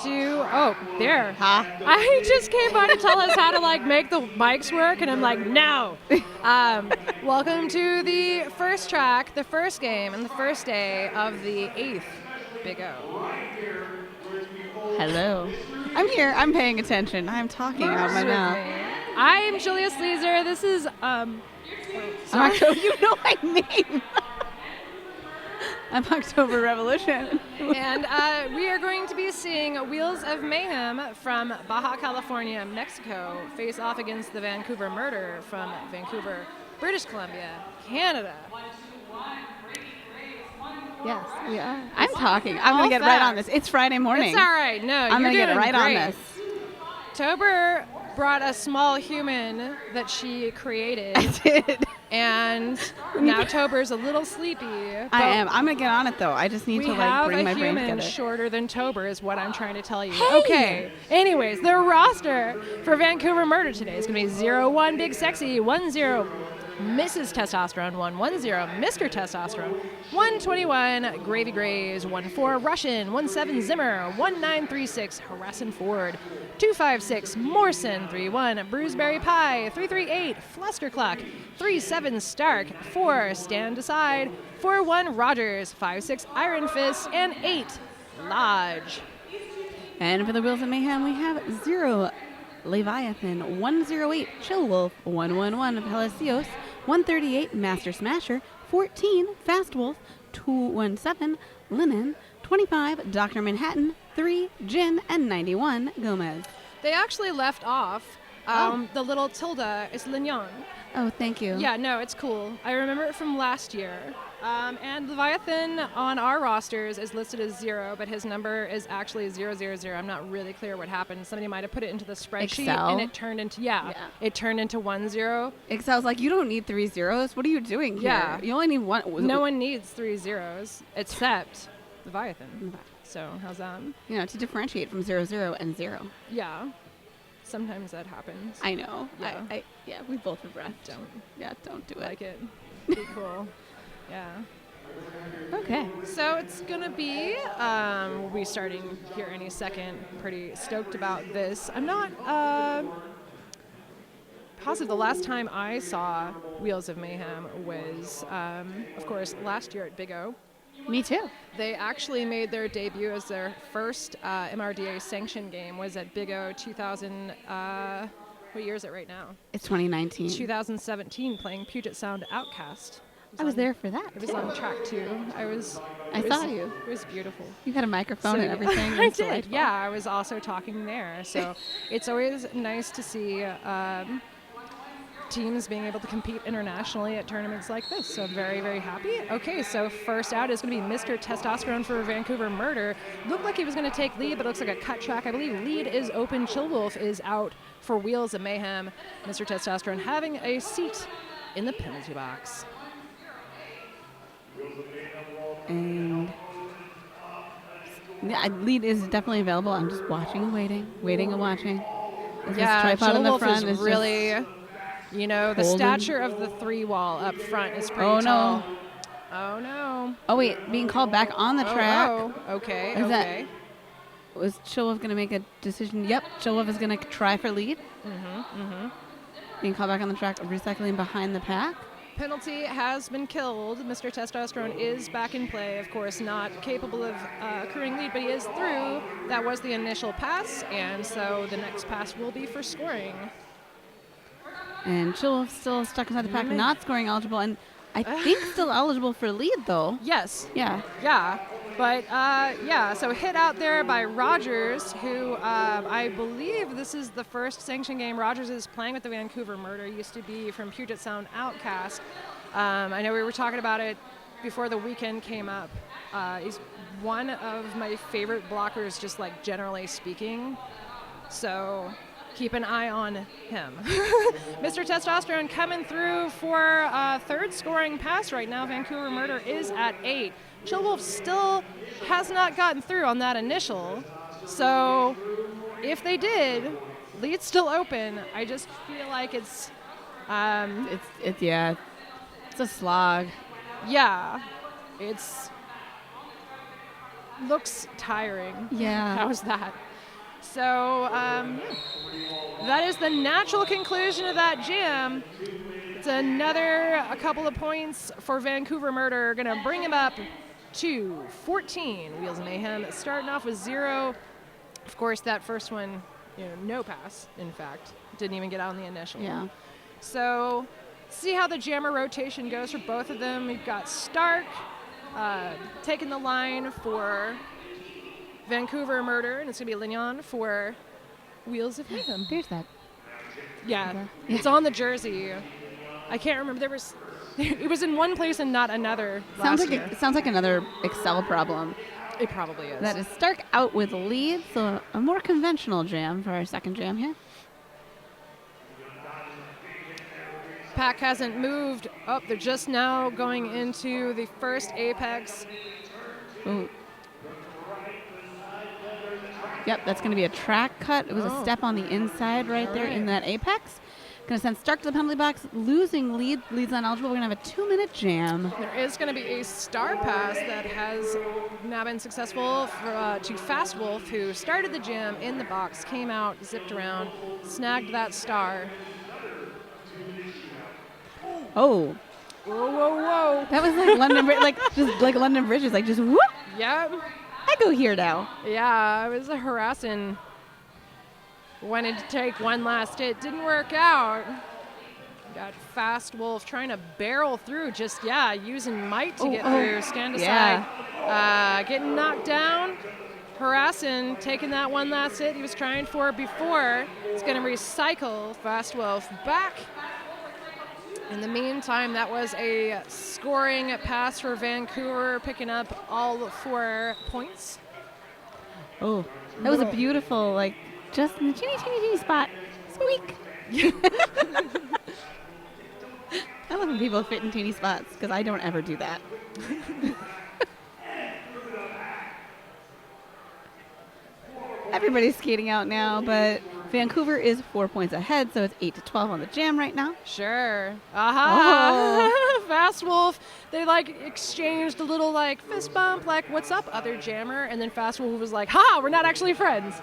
there. Huh? I just came by to tell us how to make the mics work, and I'm like, no. Welcome to the first track, the first game, and the first day of the 8th Big O. Hello. I'm here. I'm paying attention. I'm talking out my mouth. I'm Julia Sleazer. This is You know my name. I'm October Revolution. And we are going to be seeing Wheels of Mayhem from Baja California, Mexico, face off against the Vancouver Murder from Vancouver, British Columbia, Canada. Yes, we are. I'm talking. I'm going to get right on this. It's Friday morning. It's all right. No, I'm going to get right on this. Tober brought a small human that she created. I did. And now Tober's a little sleepy. I am. I'm going to get on it, though. I just need to bring my brain together. We have a human shorter than Tober is what I'm trying to tell you. Hey. Okay. Anyways, the roster for Vancouver Murder today is going to be 0-1 Big Sexy, 1-0 Mrs. Testosterone, 1-10 Mr. Testosterone, 121 Gravy Grays, 1-4 Russian, 1-7 Zimmer, 1936 Harrison Ford, 256 Morrison, 3-1 Bruceberry Pie, 338 Flustercluck, 3-7 Stark, 4 Stand Aside, 4-1 Rogers, 5-6 Iron Fist, and 8 Lodge. And for the Wheels of Mayhem, we have 0 Leviathan, 108 Chill Wolf, 111 Palacios, 138 Master Smasher, 14 Fast Wolf, 217 Linen, 25 Dr. Manhattan, 3 Jin, and 91 Gomez. They actually left off the little tilde is Lignon. Oh, thank you. Yeah, no, it's cool. I remember it from last year. And Leviathan on our rosters is listed as 0, but his number is actually 000. I'm not really clear what happened. Somebody might have put it into the spreadsheet, Excel? and it turned into, it turned into 10. Excel's like, you don't need 3 zeros. What are you doing here? Yeah. You only need one. No one needs 3 zeros except Leviathan. So how's that? You know, to differentiate from 00 and 0. Yeah. Sometimes that happens. I know. Yeah. We both have breath. Don't do it. Like it. Be cool. Yeah. Okay. So it's gonna be, we'll be starting here any second. Pretty stoked about this. I'm not positive. The last time I saw Wheels of Mayhem was, of course, last year at Big O. Me too. They actually made their debut as their first MRDA sanctioned game was at Big O 2000. What year is it right now? It's 2019. 2017, playing Puget Sound Outcast. I was there for that. It was on track 2. I saw you. It was beautiful. You had a microphone and everything. I did. Yeah, I was also talking there. So it's always nice to see teams being able to compete internationally at tournaments like this. So very, very happy. Okay, so first out is going to be Mr. Testosterone for Vancouver Murder. Looked like he was going to take lead, but looks like a cut track. I believe lead is open. Chill Wolf is out for Wheels of Mayhem. Mr. Testosterone having a seat in the penalty box. And lead is definitely available. I'm just watching and waiting and watching. Is this tripod in the front is really, the stature of the 3 wall up front is pretty tall. No. Oh no. Oh wait, being called back on the track. Oh, okay. Was Chill Wolf going to make a decision? Yep, Chill Wolf is going to try for lead. Being called back on the track, recycling behind the pack. Penalty has been killed. Mr. Testosterone is back in play. Of course, not capable of accruing lead, but he is through. That was the initial pass, and so the next pass will be for scoring. And Chill Wolf still stuck inside the pack, not scoring eligible, and I think still eligible for lead, though. Yes. Yeah. But, so hit out there by Rogers, who I believe this is the first sanction game Rogers is playing with the Vancouver Murder. Used to be from Puget Sound Outcast. I know we were talking about it before the weekend came up. He's one of my favorite blockers, just like generally speaking. So keep an eye on him. Mr. Testosterone coming through for third scoring pass right now. Vancouver Murder is at 8. Chill Wolf still has not gotten through on that initial. So if they did, lead's still open. I just feel like it's a slog. Yeah. Looks tiring. Yeah. How's that? So that is the natural conclusion of that jam. It's a couple of points for Vancouver Murder, going to bring him up to 14. Wheels of Mayhem starting off with 0. Of course, that first one, no pass, in fact. Didn't even get out on the initial. Yeah. So see how the jammer rotation goes for both of them. We've got Stark taking the line for Vancouver Murder, and it's going to be Lignon for Wheels of Mayhem. There's that. Yeah, it's on the jersey. I can't remember. It was in one place and not another last year. Sounds like another Excel problem. It probably is. That is Stark out with lead, so a more conventional jam for our second jam here. Pack hasn't moved. Oh, they're just now going into the first apex. Ooh. Yep, that's going to be a track cut. It was a step on the inside right there in that apex. Going to send Stark to the penalty box, losing lead. Lead's uneligible. We're going to have a 2-minute jam. There is going to be a star pass that has now been successful to Fast Wolf, who started the jam in the box, came out, zipped around, snagged that star. Oh. Whoa, whoa, whoa. That was like London Bridge, London Bridge is like just whoop. Yep. I go here now. Yeah, I was harassing. Wanted to take one last hit. Didn't work out. Got Fast Wolf trying to barrel through, using might to get through. Stand aside. Getting knocked down. Harassing, taking that one last hit he was trying for before. He's going to recycle Fast Wolf back. In the meantime, that was a scoring pass for Vancouver, picking up all 4 points. Oh, that was a beautiful, just in the teeny spot. Squeak. I love when people fit in teeny spots, because I don't ever do that. Everybody's skating out now, but Vancouver is 4 points ahead, so it's 8-12 on the jam right now. Sure. Aha! Oh. Fast Wolf, they exchanged a little fist bump, what's up, other jammer? And then Fast Wolf was like, ha, we're not actually friends.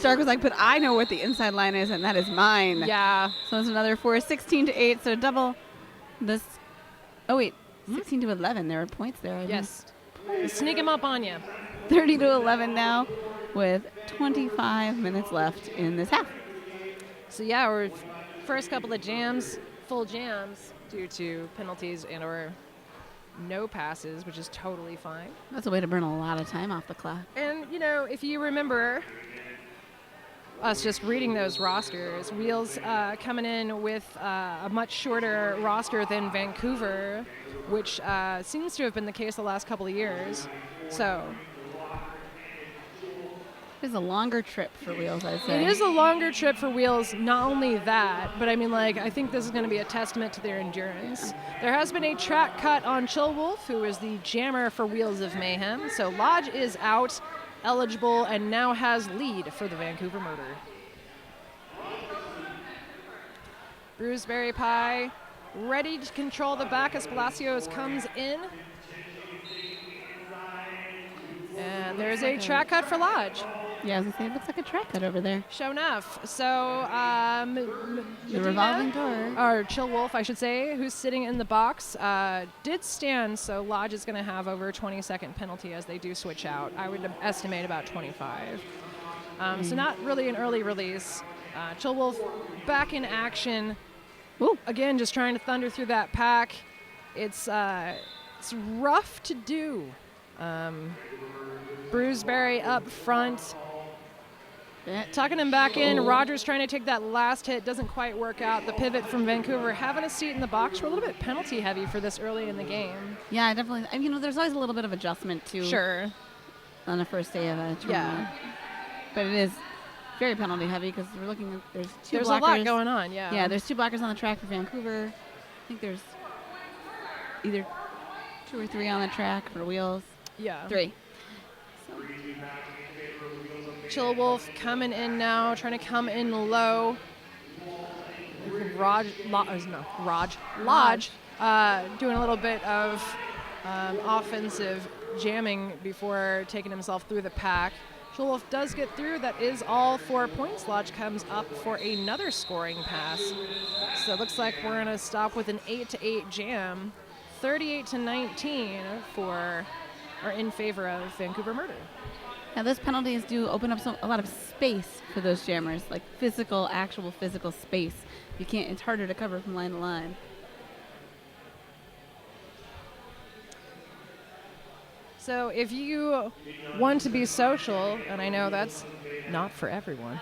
Stark was like, but I know what the inside line is, and that is mine. Yeah. So it's another 4, 16-8, so double this. Oh, wait, 16-11. There are points there. Yes. Sneak him up on you. 30-11 now with 25 minutes left in this half. So we're first couple of jams, full jams due to penalties and or no passes, which is totally fine. That's a way to burn a lot of time off the clock. And, if you remember us just reading those rosters, Wheels coming in with a much shorter roster than Vancouver, which seems to have been the case the last couple of years. So it's a longer trip for Wheels, I'd say. It is a longer trip for Wheels. Not only that, but I think this is going to be a testament to their endurance. There has been a track cut on Chill Wolf, who is the jammer for Wheels of Mayhem. So Lodge is out, eligible, and now has lead for the Vancouver Murder. Bruiseberry Pie ready to control the back as Palacios comes in. And there's a track cut for Lodge. Yeah, I was going to say, it looks like a track cut over there. Sure enough. So, the revolving door. Or Chill Wolf, I should say, who's sitting in the box, did stand, so Lodge is going to have over a 20-second penalty as they do switch out. I would estimate about 25. So not really an early release. Chill Wolf back in action. Ooh. Again, just trying to thunder through that pack. It's rough to do. Bruiseberry up front. Tucking him back in. Rogers trying to take that last hit. Doesn't quite work out. The pivot from Vancouver having a seat in the box. We're a little bit penalty heavy for this early in the game. Yeah, definitely. There's always a little bit of adjustment too. Sure. On the first day of a tournament. Yeah. But it is very penalty heavy because we're looking at there's a blockers. lot going on, yeah. Yeah, there's 2 blockers on the track for Vancouver. I think there's either 2 or 3 on the track for Wheels. Yeah. 3. Chill Wolf coming in now, trying to come in low. Lodge doing a little bit of offensive jamming before taking himself through the pack. Schulwolf does get through. That is all 4 points. Lodge comes up for another scoring pass. So it looks like we're going to stop with an 8-8 jam. 38-19 in favor of Vancouver Murder. Now those penalties do open up a lot of space for those jammers, like actual physical space. It's harder to cover from line to line. So if you want to be social, and I know that's not for everyone,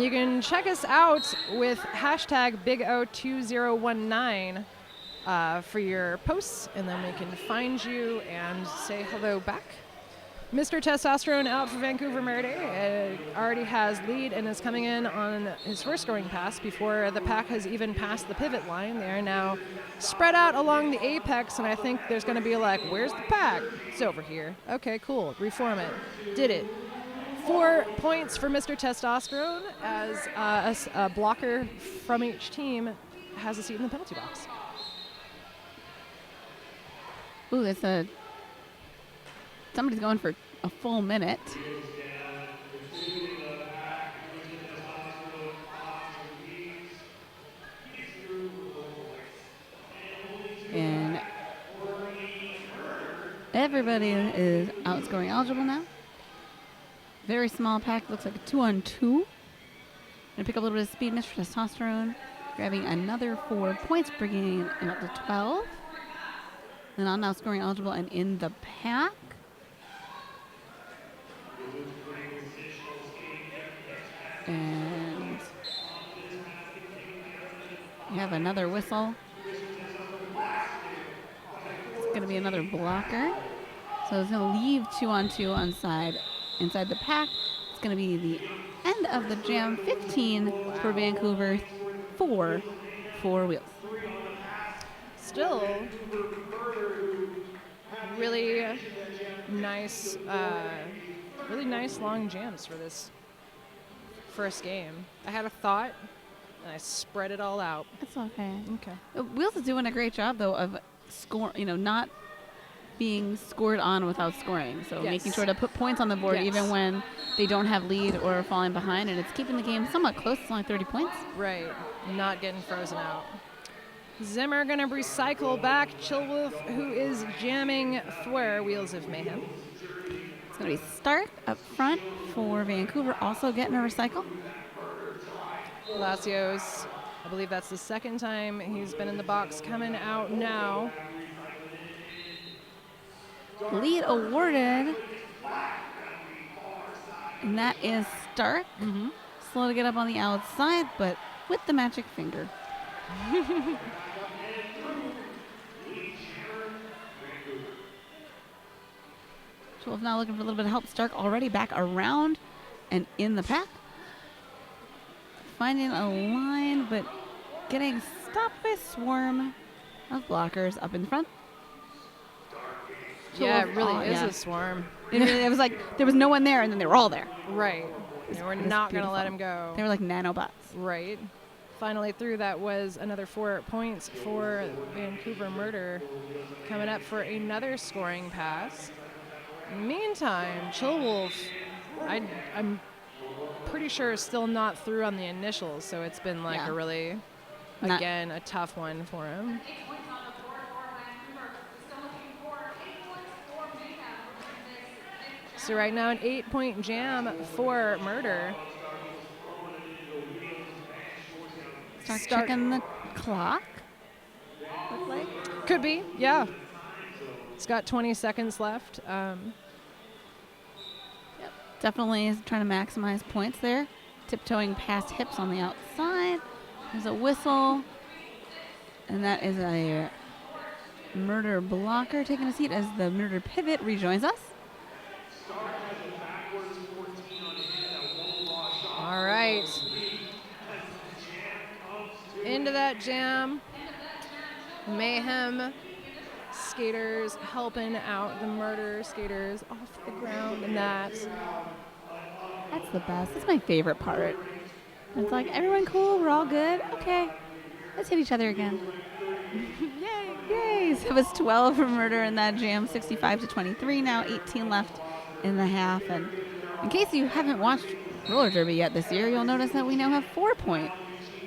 you can check us out with hashtag BigO2019 for your posts, and then we can find you and say hello back. Mr. Testosterone out for Vancouver MRDA already has lead and is coming in on his first scoring pass before the pack has even passed the pivot line. They are now spread out along the apex, and I think there's going to be like, where's the pack? It's over here. Okay, cool. Reform it. Did it. 4 points for Mr. Testosterone as a blocker from each team has a seat in the penalty box. Ooh, somebody's going for a full minute. And everybody is outscoring eligible now. Very small pack, looks like a 2-on-2. Gonna pick up a little bit of speed, Mr. Testosterone, grabbing another 4 points, bringing him up to 12. And I'm now scoring eligible and in the pack. And we have another whistle. It's going to be another blocker. So it's going to leave 2-on-2 inside the pack. It's going to be the end of the jam. 15 for Vancouver, 4 for Wheels. Still really nice long jams for this first game. I had a thought, and I spread it all out. That's okay. Okay. Wheels is doing a great job, though, of not being scored on without scoring. So making sure to put points on the board even when they don't have lead or falling behind, and it's keeping the game somewhat close. It's only 30 points. Right. Not getting frozen out. Zimmer going to recycle back. Chillwolf, who is jamming for Wheels of Mayhem. It's going to be Stark up front for Vancouver, also getting a recycle. Palacios, I believe that's the second time he's been in the box, coming out now. Lead awarded. And that is Stark. Mm-hmm. Slow to get up on the outside, but with the magic finger. Chillwolf now looking for a little bit of help. Stark already back around and in the pack. Finding a line, but getting stopped by a swarm of blockers up in front. Yeah, it really is a swarm. It was like there was no one there, and then they were all there. Right. And we're not going to let him go. They were like nanobots. Right. Finally through, that was another 4 points for Vancouver Murder. Coming up for another scoring pass. Meantime, Chillwolf, I'm pretty sure still not through on the initials, so it's been like a really, again, a tough one for him. So right now an 8-point jam for Murder. Start checking the clock. Look like. Could be, yeah. It's got 20 seconds left. Definitely is trying to maximize points there. Tiptoeing past hips on the outside. There's a whistle. And that is a Murder blocker taking a seat as the Murder pivot rejoins us. All right. Into that jam. Mayhem skaters helping out the Murder skaters off the ground, and that's the best. That's my favorite part. It's like, everyone cool, we're all good. Okay, let's hit each other again. Yay! Yay! So it was 12 for Murder in that jam, 65-23 now, 18 left in the half, and In case you haven't watched roller derby yet this year, you'll notice that we now have 4-point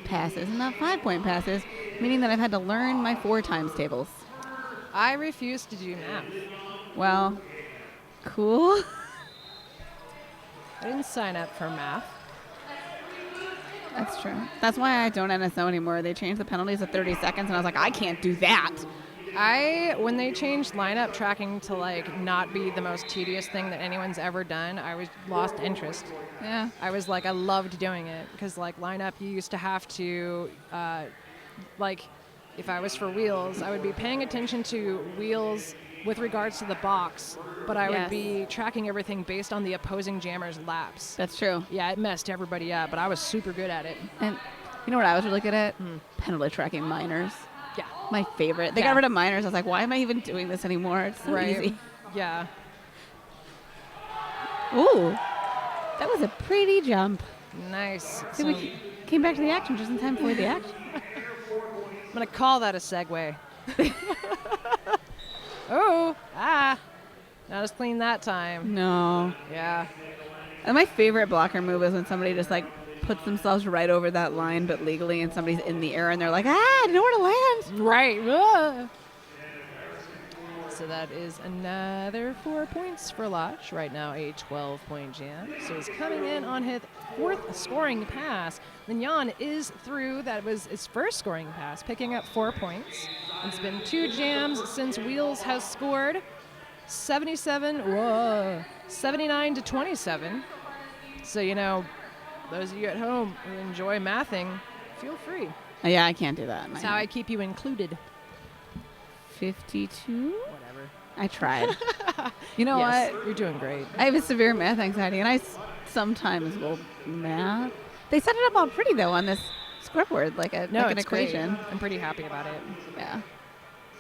passes and not 5-point passes, meaning that I've had to learn my 4 times tables. I refuse to do math. Well, cool. I didn't sign up for math. That's true. That's why I don't NSO anymore. They changed the penalties to 30 seconds, and I was like, I can't do that. When they changed lineup tracking to like not be the most tedious thing that anyone's ever done, I was lost interest. Yeah. I was like, I loved doing it because like lineup, you used to have to, like, if I was for wheels, I would be paying attention to wheels with regards to the box, but I would be tracking everything based on the opposing jammer's laps. That's true. Yeah, it messed everybody up, but I was super good at it. And you know what I was really good at? Penalty tracking minors. Yeah. My favorite. They got rid of minors. I was like, why am I even doing this anymore? It's so easy. Yeah. Ooh. That was a pretty jump. Nice. So we came back to the action just in time for the action. I'm going to call that a segue. Not as clean that time. No. Yeah. And my favorite blocker move is when somebody just like puts themselves right over that line, but legally, and somebody's in the air and they're like, I don't know where to land. Right. So that is another 4 points for Lodge. Right now, a 12-point jam. So he's coming in on his 4th scoring pass. Then Jan is through. That was his first scoring pass, picking up 4 points. It's been 2 jams since Wheels has scored. 79 to 27. So, you know, those of you at home who enjoy mathing, feel free. Yeah, I can't do that. That's how I keep you included. 52? Whatever. I tried. You know what? You're doing great. I have a severe math anxiety, and I sometimes will math. They set it up all pretty, though, on this scoreboard, like an equation. Great. I'm pretty happy about it. Yeah.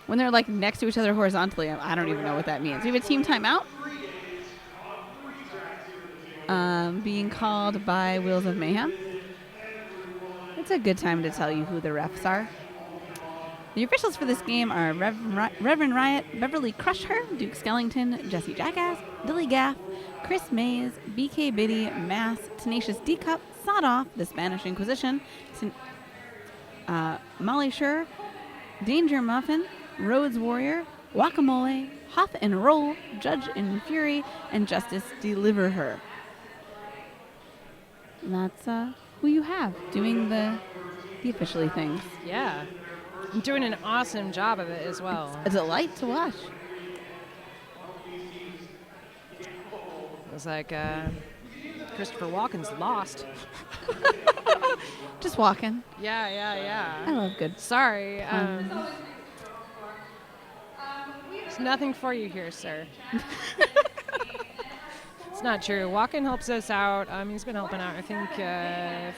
When they're like next to each other horizontally, I don't even know what that means. We have a team timeout being called by Wheels of Mayhem. It's a good time to tell you who the refs are. The officials for this game are Reverend Riot, Beverly Crusher, Duke Skellington, Jesse Jackass, Dilly Gaff, Chris Mays, BK Biddy, Mass, Tenacious D-Cup, Sawed Off, The Spanish Inquisition, Molly Schur, Danger Muffin, Rhodes Warrior, Guacamole, Hoff and Roll, Judge in Fury, and Justice Deliver Her. And that's who you have doing the officially things. Yeah. I'm doing an awesome job of it as well. It's a delight to watch. It was like Christopher Walken's Lost. Just walking. Yeah. I love good. Sorry. There's nothing for you here, sir. It's not true. Walken helps us out. He's been helping out, I think,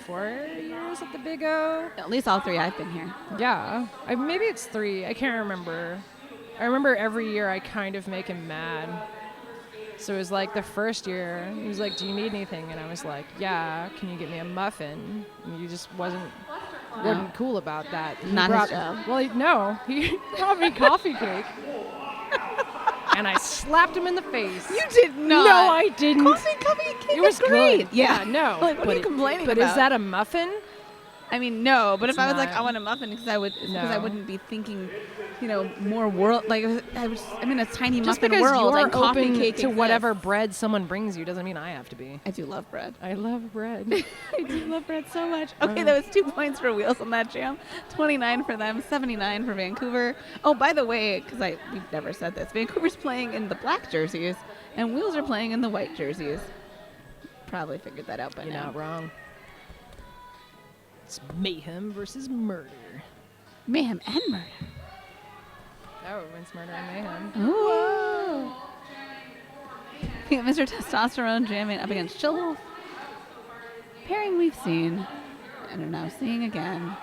4 years at the Big O. At least all 3 I've been here. Yeah. Maybe it's 3. I can't remember. I remember every year I kind of make him mad. So it was like the first year, he was like, do you need anything? And I was like, yeah, can you get me a muffin? And he just wasn't cool about that. Not his job. Well, he brought me coffee cake. And I slapped him in the face. You did not. No, I didn't. Coffee cake it was great. Good. Yeah, no. Like, what are you complaining about? But is that a muffin? I mean, no. But It's if I was like, not. I want a muffin, because I No. wouldn't be thinking, more world. Like I'm in a tiny Just muffin because world, you're and coffee open cake to exists. whatever bread someone brings you doesn't mean I have to be. I do love bread. I love bread. I do love bread so much. Okay, that was 2 points for Wheels on that jam. 29 for them, 79 for Vancouver. Oh, by the way, because we've never said this, Vancouver's playing in the black jerseys, and Wheels are playing in the white jerseys. Probably figured that out by You're now. not wrong. It's Mayhem versus Murder. Mayhem and Murder. Oh, it's Murder and Mayhem. Ooh. We got Mr. Testosterone jamming up against Chill Wolf. Pairing we've seen and are now seeing again.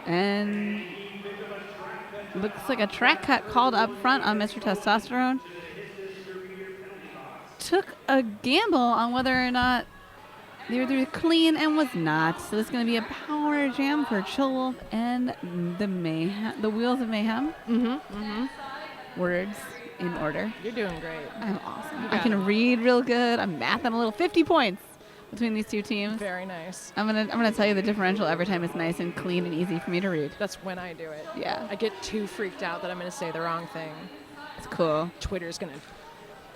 And looks like a track cut called up front on Mr. Testosterone. Took a gamble on whether or not they were through clean and was not. So this is going to be a power jam for Chill Wolf and the Wheels of Mayhem. Words in order. You're doing great. I'm awesome. You I got can it. read real good. I'm mathing a little. 50 points between these two teams. Very nice. I'm gonna tell you the differential every time it's nice and clean and easy for me to read. That's when I do it. Yeah. I get too freaked out that I'm going to say the wrong thing. It's cool. Twitter's going to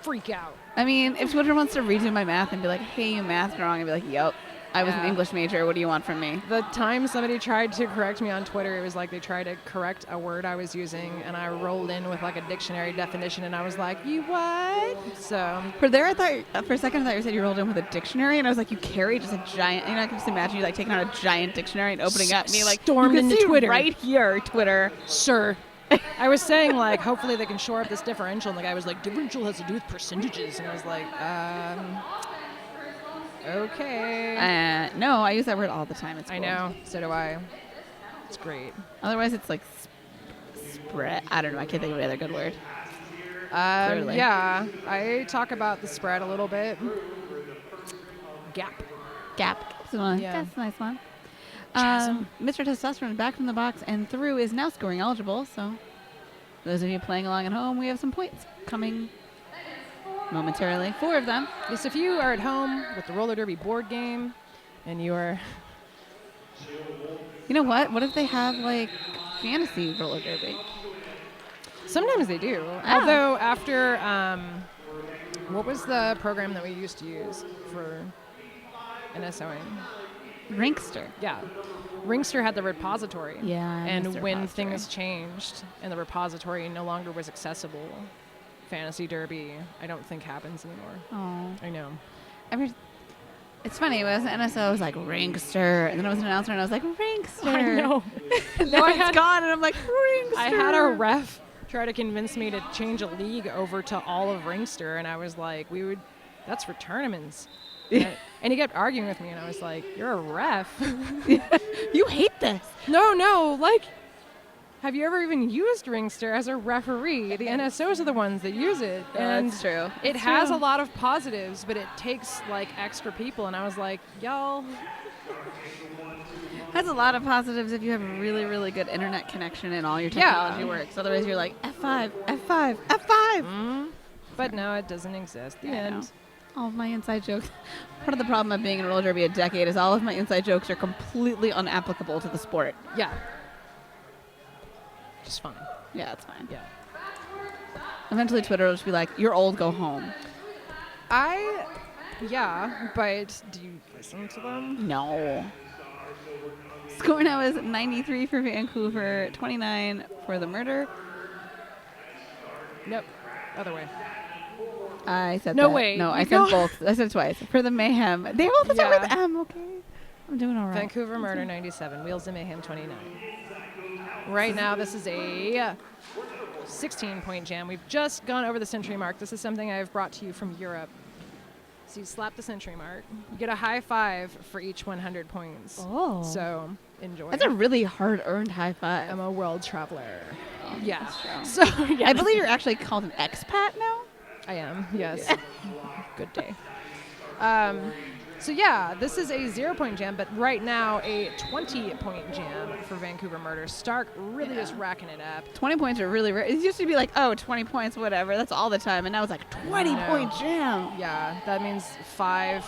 freak out. I mean, if Twitter wants to redo my math and be like, hey, you mathed wrong, I'd be like, yep, I was an Yeah. English major. What do you want from me? The time somebody tried to correct me on Twitter, it was like they tried to correct a word I was using, and I rolled in with like a dictionary definition, and I was like, you what? So, For a second, I thought you said you rolled in with a dictionary, and I was like, you carry just a giant, I can just imagine you like taking out a giant dictionary and opening up, and me like, Stormed you can into see Twitter. right here, Twitter. sir. I was saying, like, hopefully they can shore up this differential, and the guy was like, differential has to do with percentages, and I was like, okay. No, I use that word all the time. It's cool. I know, so do I. It's great. Otherwise, it's like spread. I don't know. I can't think of any other good word. Clearly. Yeah, I talk about the spread a little bit. Gap. Gap. That's Yeah. a nice one. Chasm. Mr. Testosterone back from the box and through is now scoring eligible. So, those of you playing along at home, we have some points coming momentarily. 4 of them. Yes, if you are at home with the roller derby board game, and you are You know what? What if they have like fantasy roller derby? sometimes they do. Ah. Although after what was the program that we used to use for NSOing? Ringster. Yeah, Ringster had the repository. Yeah, I missed and the when repository. things changed and the repository no longer was accessible, fantasy derby I don't think happens anymore. Oh. I know. It's funny. When I was at NSO, I was like, Ringster. And then I was an announcer, and I was like, Ringster. I know. Now I it's had- gone, and I'm like, Ringster. I had a ref try to convince me to change a league over to all of Ringster, and I was like, that's for tournaments. And he kept arguing with me, and I was like, you're a ref. You hate this. No, like, have you ever even used Ringster as a referee? The NSOs are the ones that use it. And That's true. It That's has true. a lot of positives, but it takes, like, extra people, and I was like, y'all. Has a lot of positives if you have a really, really good internet connection and all your technology works. Otherwise, you're like, F5, F5, F5. But no, it doesn't exist. The I know. end. All of my inside jokes. Part of the problem of being in roller derby a decade is all of my inside jokes are completely unapplicable to the sport. Yeah. Just fine. Yeah, that's fine. Yeah. Eventually, Twitter will just be like, you're old, go home. Yeah, but do you listen to them? No. Score now is 93 for Vancouver, 29 for the Murder. Nope. Other way. I said No that. way. No, I You said go- both. I said it twice. For the Mayhem. They all the time Yeah. with M, okay? I'm doing all right. Vancouver Murder 97, Wheels of Mayhem 29. Right now, this is a 16-point jam. We've just gone over the century mark. This is something I've brought to you from Europe. So you slap the century mark. You get a high five for each 100 points. Oh. So enjoy. That's a really hard-earned high five. I'm a world traveler. Yeah. that's So yeah, I believe you're actually called an expat now? I am. Yes. Good day. So yeah, this is a 0-point jam, but right now a 20-point jam for Vancouver Murder. Stark really just racking it up. 20 points are really rare. It used to be like, oh, 20 points, whatever. That's all the time. And now it's like 20-point jam. Yeah, that means 5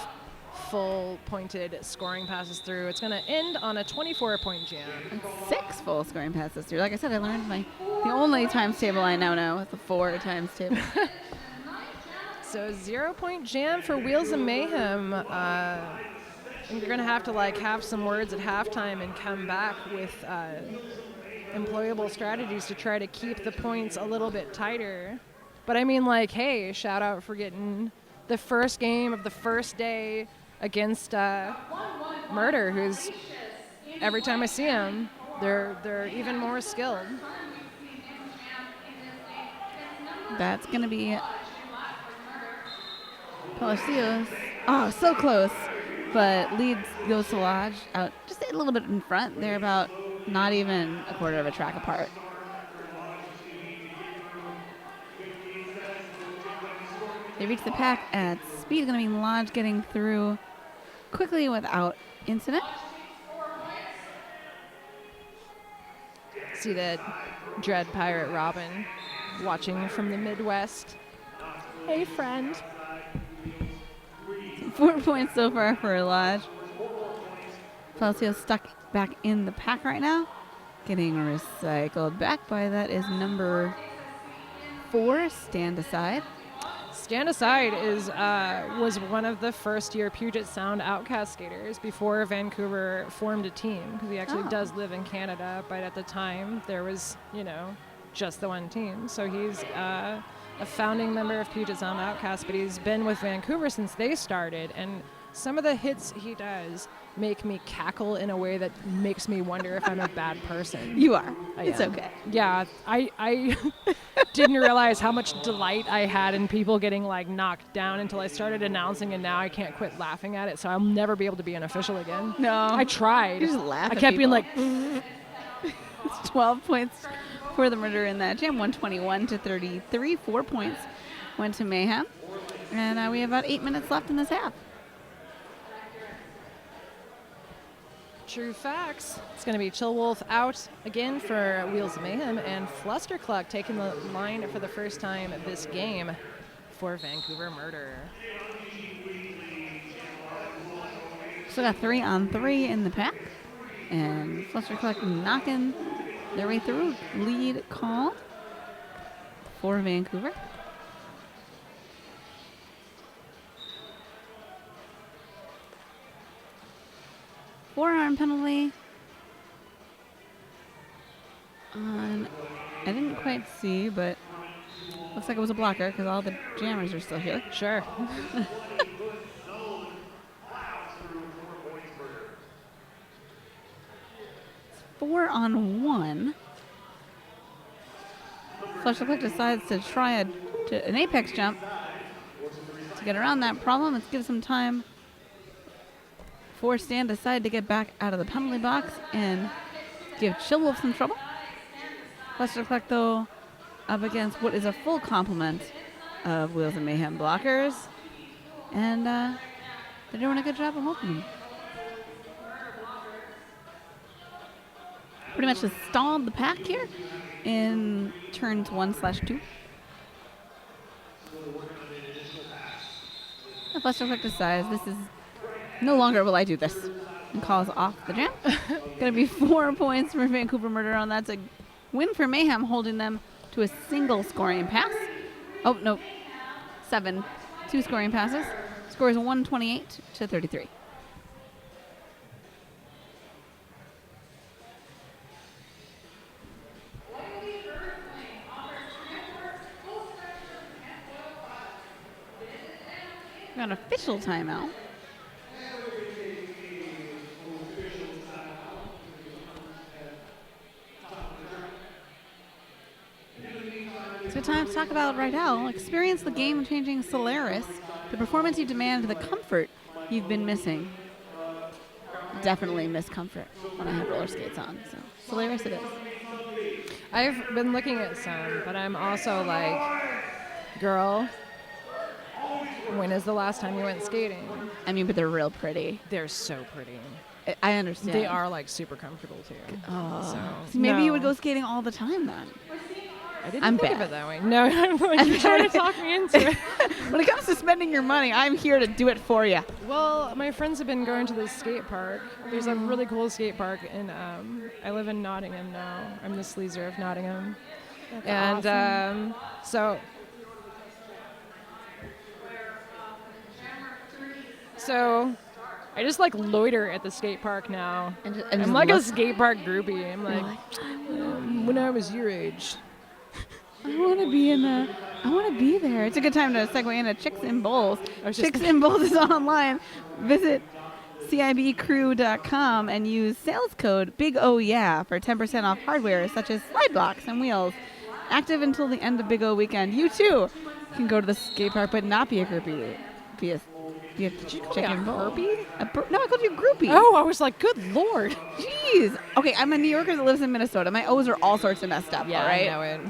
full pointed scoring passes through. It's going to end on a 24-point jam. 6 full scoring passes through. Like I said, I learned the only times table I now know is the 4 times table. So 0-point jam for Wheels of Mayhem. And you're going to have to have some words at halftime and come back with employable strategies to try to keep the points a little bit tighter. But I mean, hey, shout out for getting the first game of the first day against Murder, who's every time I see them, they're even more skilled. That's going to be Palacios. Oh, so close. But leads goes to Lodge out just a little bit in front. They're about not even a quarter of a track apart. They reach the pack at speed. Going to be Lodge getting through quickly without incident. See that Dread Pirate Robin watching from the Midwest. Hey, friend. 4 points so far for Lodge. Palacio stuck back in the pack right now. Getting recycled back by that is number 4, Stand Aside. Stand Aside was one of the first-year Puget Sound Outcast skaters before Vancouver formed a team, because he actually does live in Canada, but at the time there was, just the one team. So he's a founding member of Puget Sound Outcast, but he's been with Vancouver since they started, and some of the hits he does make me cackle in a way that makes me wonder if I'm a bad person. You are. I It's am. okay. Yeah, I didn't realize how much delight I had in people getting knocked down until I started announcing, and now I can't quit laughing at it. So I'll never be able to be an official again. No. I tried. You just laugh I at kept being people. like, It's 12 points for the Murder in that jam, 121-33. 4 points went to Mayhem. And we have about 8 minutes left in this half. true facts. It's going to be Chill Wolf out again for Wheels of Mayhem, and Flustercluck taking the line for the first time this game for Vancouver Murder. Still got 3-on-3 in the pack. And Flustercluck knocking their way through. Lead call for Vancouver. Forearm penalty on, I didn't quite see, but looks like it was a blocker because all the jammers are still here. Sure. 4-on-1. Flustercluck decides to try an apex jump to get around that problem. Let's give some time for Stand Aside to get back out of the penalty box and give Chill Wolf some trouble. Flustercluck, though, up against what is a full complement of Wheels of Mayhem blockers. And they're doing a good job of holding them. Pretty much just stalled the pack here in turns 1/2. Flustercluck decides this is no longer will I do this and calls off the jam. Gonna be 4 points for Vancouver Murder on that. It's a win for Mayhem, holding them to a single scoring pass. Oh, no. 7. 2 scoring passes. Score is 128-33. Got an official timeout. It's a good time to talk about right now. Experience the game-changing Solaris, the performance you demand, the comfort you've been missing. Definitely miss comfort when I have roller skates on. So Solaris it is. I've been looking at some, but I'm also like, girl, when is the last time you went skating? I mean, but they're real pretty. They're so pretty. I understand. They are super comfortable too. Oh. So, So maybe you would no. go skating all the time then. I didn't I'm think of bad. it that way. No, you're trying to talk me into it. When it comes to spending your money, I'm here to do it for you. Well, my friends have been going to the skate park. There's a really cool skate park in, I live in Nottingham now. I'm the sleazer of Nottingham. That's And awesome. So I just loiter at the skate park now. And I'm just like a look- skate park groupie. I'm like, when I was your age. I want to be I want to be there. It's a good time to segue into Chicks and Bowls. Chicks and Bowls is online. Visit cibcrew.com and use sales code BIGOYEAH for 10% off hardware such as slide blocks and wheels. Active until the end of Big O weekend. You too can go to the skate park but not be a groupie. Be a Did you call Chick me a and Bowl. herpy? No, I called you a groupie. Oh, I was like, good lord. Jeez. Okay, I'm a New Yorker that lives in Minnesota. My O's are all sorts of messed up, all right? I know it.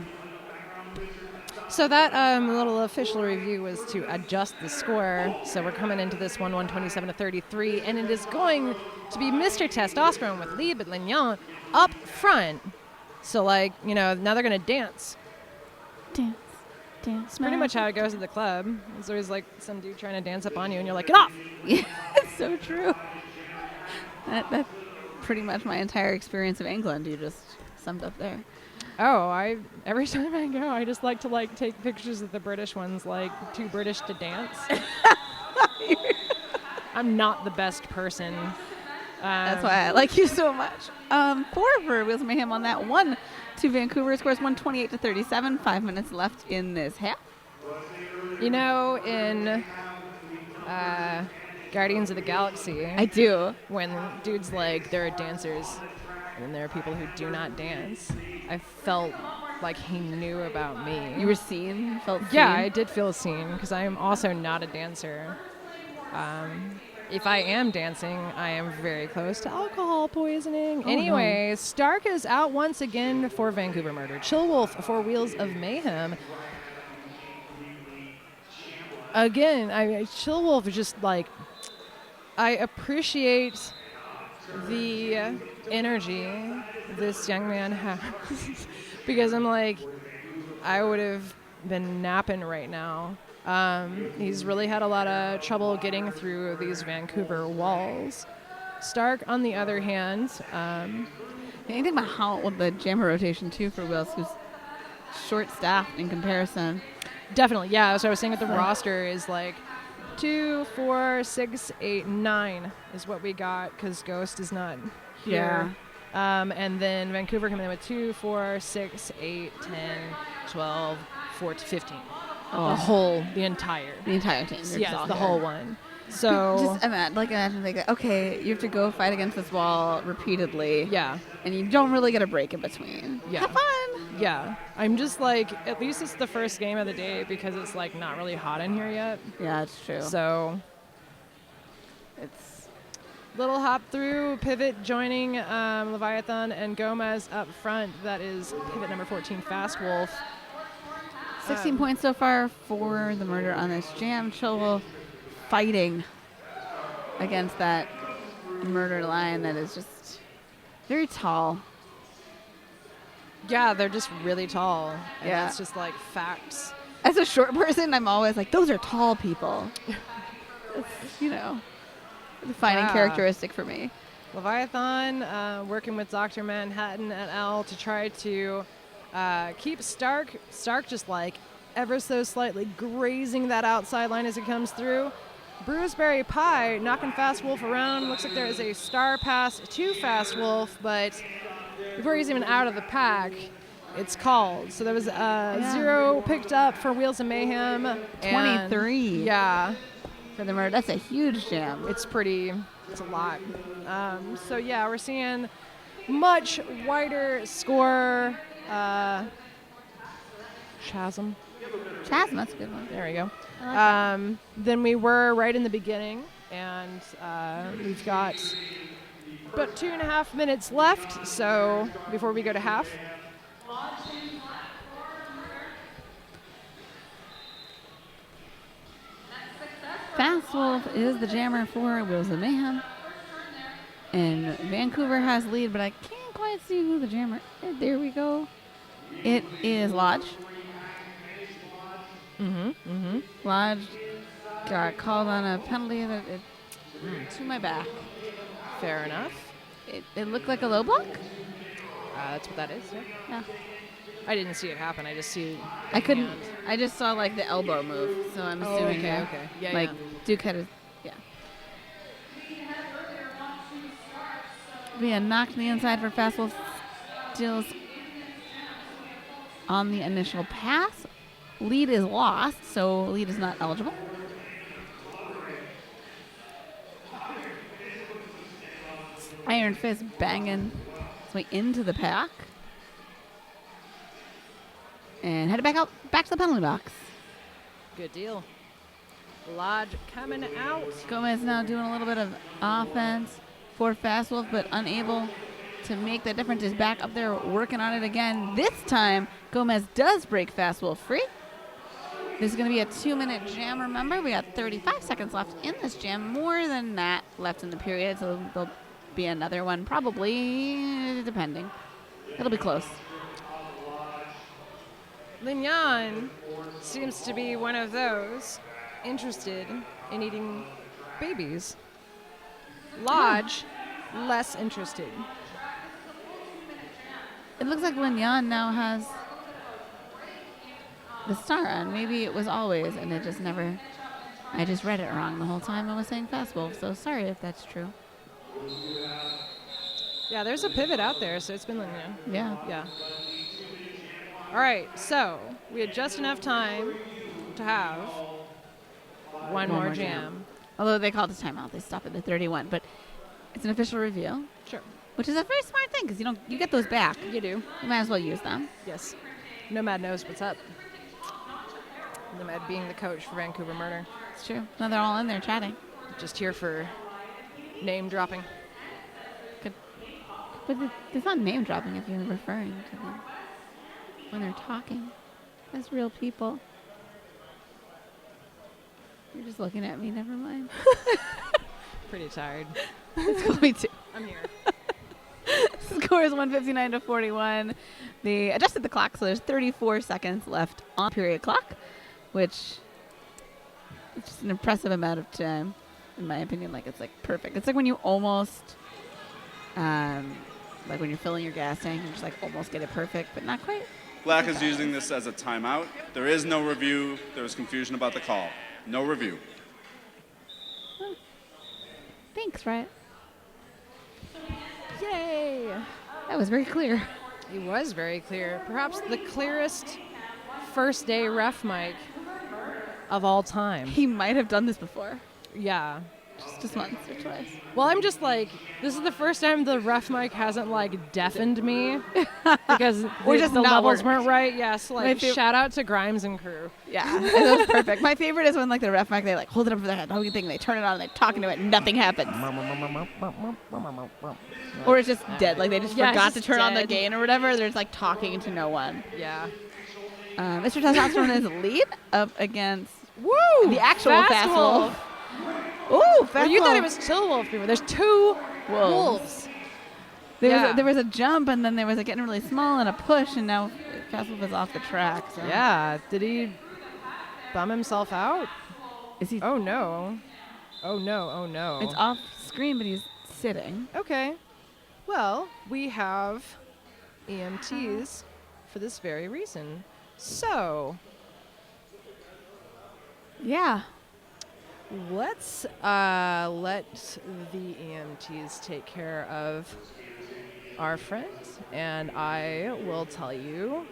So that little official review was to adjust the score. So we're coming into this one 127-33, and it is going to be Mr. Testosterone with Lee Lignon up front. So now they're going to dance. Dance Pretty much how it goes at the club. There's always like some dude trying to dance up on you, and you're like, get off! Yeah, it's so true. That's pretty much my entire experience of England. You just summed up there. Oh, every time I go, I just like to like take pictures of the British ones, like too British to dance. I'm not the best person. That's why I like you so much. 4 for Wheels of Mayhem on that. 1 to Vancouver. Scores 128-37. 5 minutes left in this half. You know, in Guardians of the Galaxy, I do. when dudes like, there are dancers, and then there are people who do not dance, I felt like he knew about me. You were seen? Felt seen? Yeah, I did feel seen, because I am also not a dancer. If I am dancing, I am very close to alcohol poisoning. Anyway, Stark is out once again for Vancouver Murder. Chillwolf for Wheels of Mayhem. Again, Chillwolf is just like, I appreciate the energy this young man has because I'm like, I would have been napping right now. He's really had a lot of trouble getting through these Vancouver walls. Stark, on the other hand, anything about how with the jammer rotation too for Wheels, who's short-staffed in comparison. Definitely, yeah. So I was saying with the roster is like 2, 4, 6, 8, 9 is what we got because Ghost is not here. And then Vancouver coming in with 2, 4, 6, 8, 10, 12, 14, 15. The entire team. Yes, the whole one. So just imagine like, okay, you have to go fight against this wall repeatedly. Yeah. And you don't really get a break in between. Yeah. Have fun. Yeah. I'm just like, at least it's the first game of the day because it's like not really hot in here yet. Yeah, it's true. So it's little hop through, pivot joining Leviathan and Gomez up front. That is pivot number 14, Fast Wolf. 16 points so far for the murder on this jam. Chillwolf fighting against that murder line that is just very tall. Yeah, they're just really tall. And Yeah. it's just like facts. As a short person, I'm always like, those are tall people. It's, a defining characteristic for me. Leviathan working with Dr. Manhattan et al. To try to keep Stark just like ever so slightly grazing that outside line as it comes through. Bruiseberry Pie knocking Fast Wolf around. Looks like there is a star pass to Fast Wolf, but before he's even out of the pack, it's called. So there was 0 picked up for Wheels of Mayhem. 23. Yeah. For the murder. That's a huge jam. It's a lot. So yeah, we're seeing much wider score. Chasm, that's a good one. there we go. I like Than we were right in the beginning, and we've got about 2.5 minutes left, so before we go to half. Fast Wolf is the jammer for Wheels of Mayhem. And Vancouver has lead, but I can't quite see who the jammer is. There we go. It is Lodge. Lodge got called on a penalty to my back. Fair enough. It looked like a low block? That's what that is, yeah. Yeah. I didn't see it happen. I just see. I couldn't. I just saw like the elbow move, so I'm assuming. Okay. Yeah. Like Duke had yeah. Being knocked to the inside for Fast Wolf. Steals on the initial pass. Lead is lost, so lead is not eligible. Iron Fist banging his way into the pack. And headed back to the penalty box. Good deal. Lodge coming out. Gomez now doing a little bit of offense for Fast Wolf, but unable to make that difference. Is back up there working on it again. This time, Gomez does break Fast Wolf free. This is going to be a 2-minute jam, remember. We got 35 seconds left in this jam. More than that left in the period, so there'll be another one, probably, depending. It'll be close. Lin Yan seems to be one of those interested in eating babies. Lodge, less interested. It looks like Lin Yan now has the star on. Maybe it was always, and it just never. I just read it wrong the whole time I was saying Fast Wolf, so sorry if that's true. Yeah, there's a pivot out there, so it's been Lin Yan. Yeah. Yeah. All right, so we had just enough time to have one more jam. Although they called a timeout, they stopped at the 31, but it's an official review. Sure. Which is a very smart thing because you get those back. You do. You might as well use them. Yes. Nomad knows what's up. Nomad being the coach for Vancouver Murder. It's true. No, they're all in there chatting. Just here for name dropping. Good. But it's not name dropping if you're referring to them when they're talking as real people. You're just looking at me. Never mind. Pretty tired. Me too. I'm here. Score is 159-41. They adjusted the clock, so there's 34 seconds left on period clock, which is just an impressive amount of time, in my opinion. Like, it's like perfect. It's like when you almost, like when you're filling your gas tank, you just like almost get it perfect, but not quite. Black is using this as a timeout. There is no review. There was confusion about the call. No review. Oh. Thanks, Riot. Yay! That was very clear. It was very clear. Perhaps the clearest first day ref mic of all time. He might have done this before. Yeah. Just once or twice. Well, I'm just like, this is the first time the ref mic hasn't like deafened me because Or just the not levels worked. weren't right. Yes, like My shout out to Grimes and crew. Yeah, it was perfect. My favorite is when like the ref mic, they like hold it up for their head, the thing, they turn it on, and they talk into it, and nothing happens. Or it's just dead, like they just Yeah, it's forgot just to turn on the dead. gain or whatever. They're just like talking to no one. Yeah. Mr. Testosterone is lead up against Woo! the actual Fast Wolf. Ooh, Fast Well, you Wolf. thought it was Till Wolf before. There's two wolves. There was a jump, and then there was a getting really small and a push, and now Fast Wolf is off the track. So. Yeah. Did he bum himself out? Is he? Oh no. Oh no. Oh no. It's off screen, but he's sitting. Okay. Well, we have EMTs for this very reason. So, Yeah. let's let the EMTs take care of our friends, and I will tell you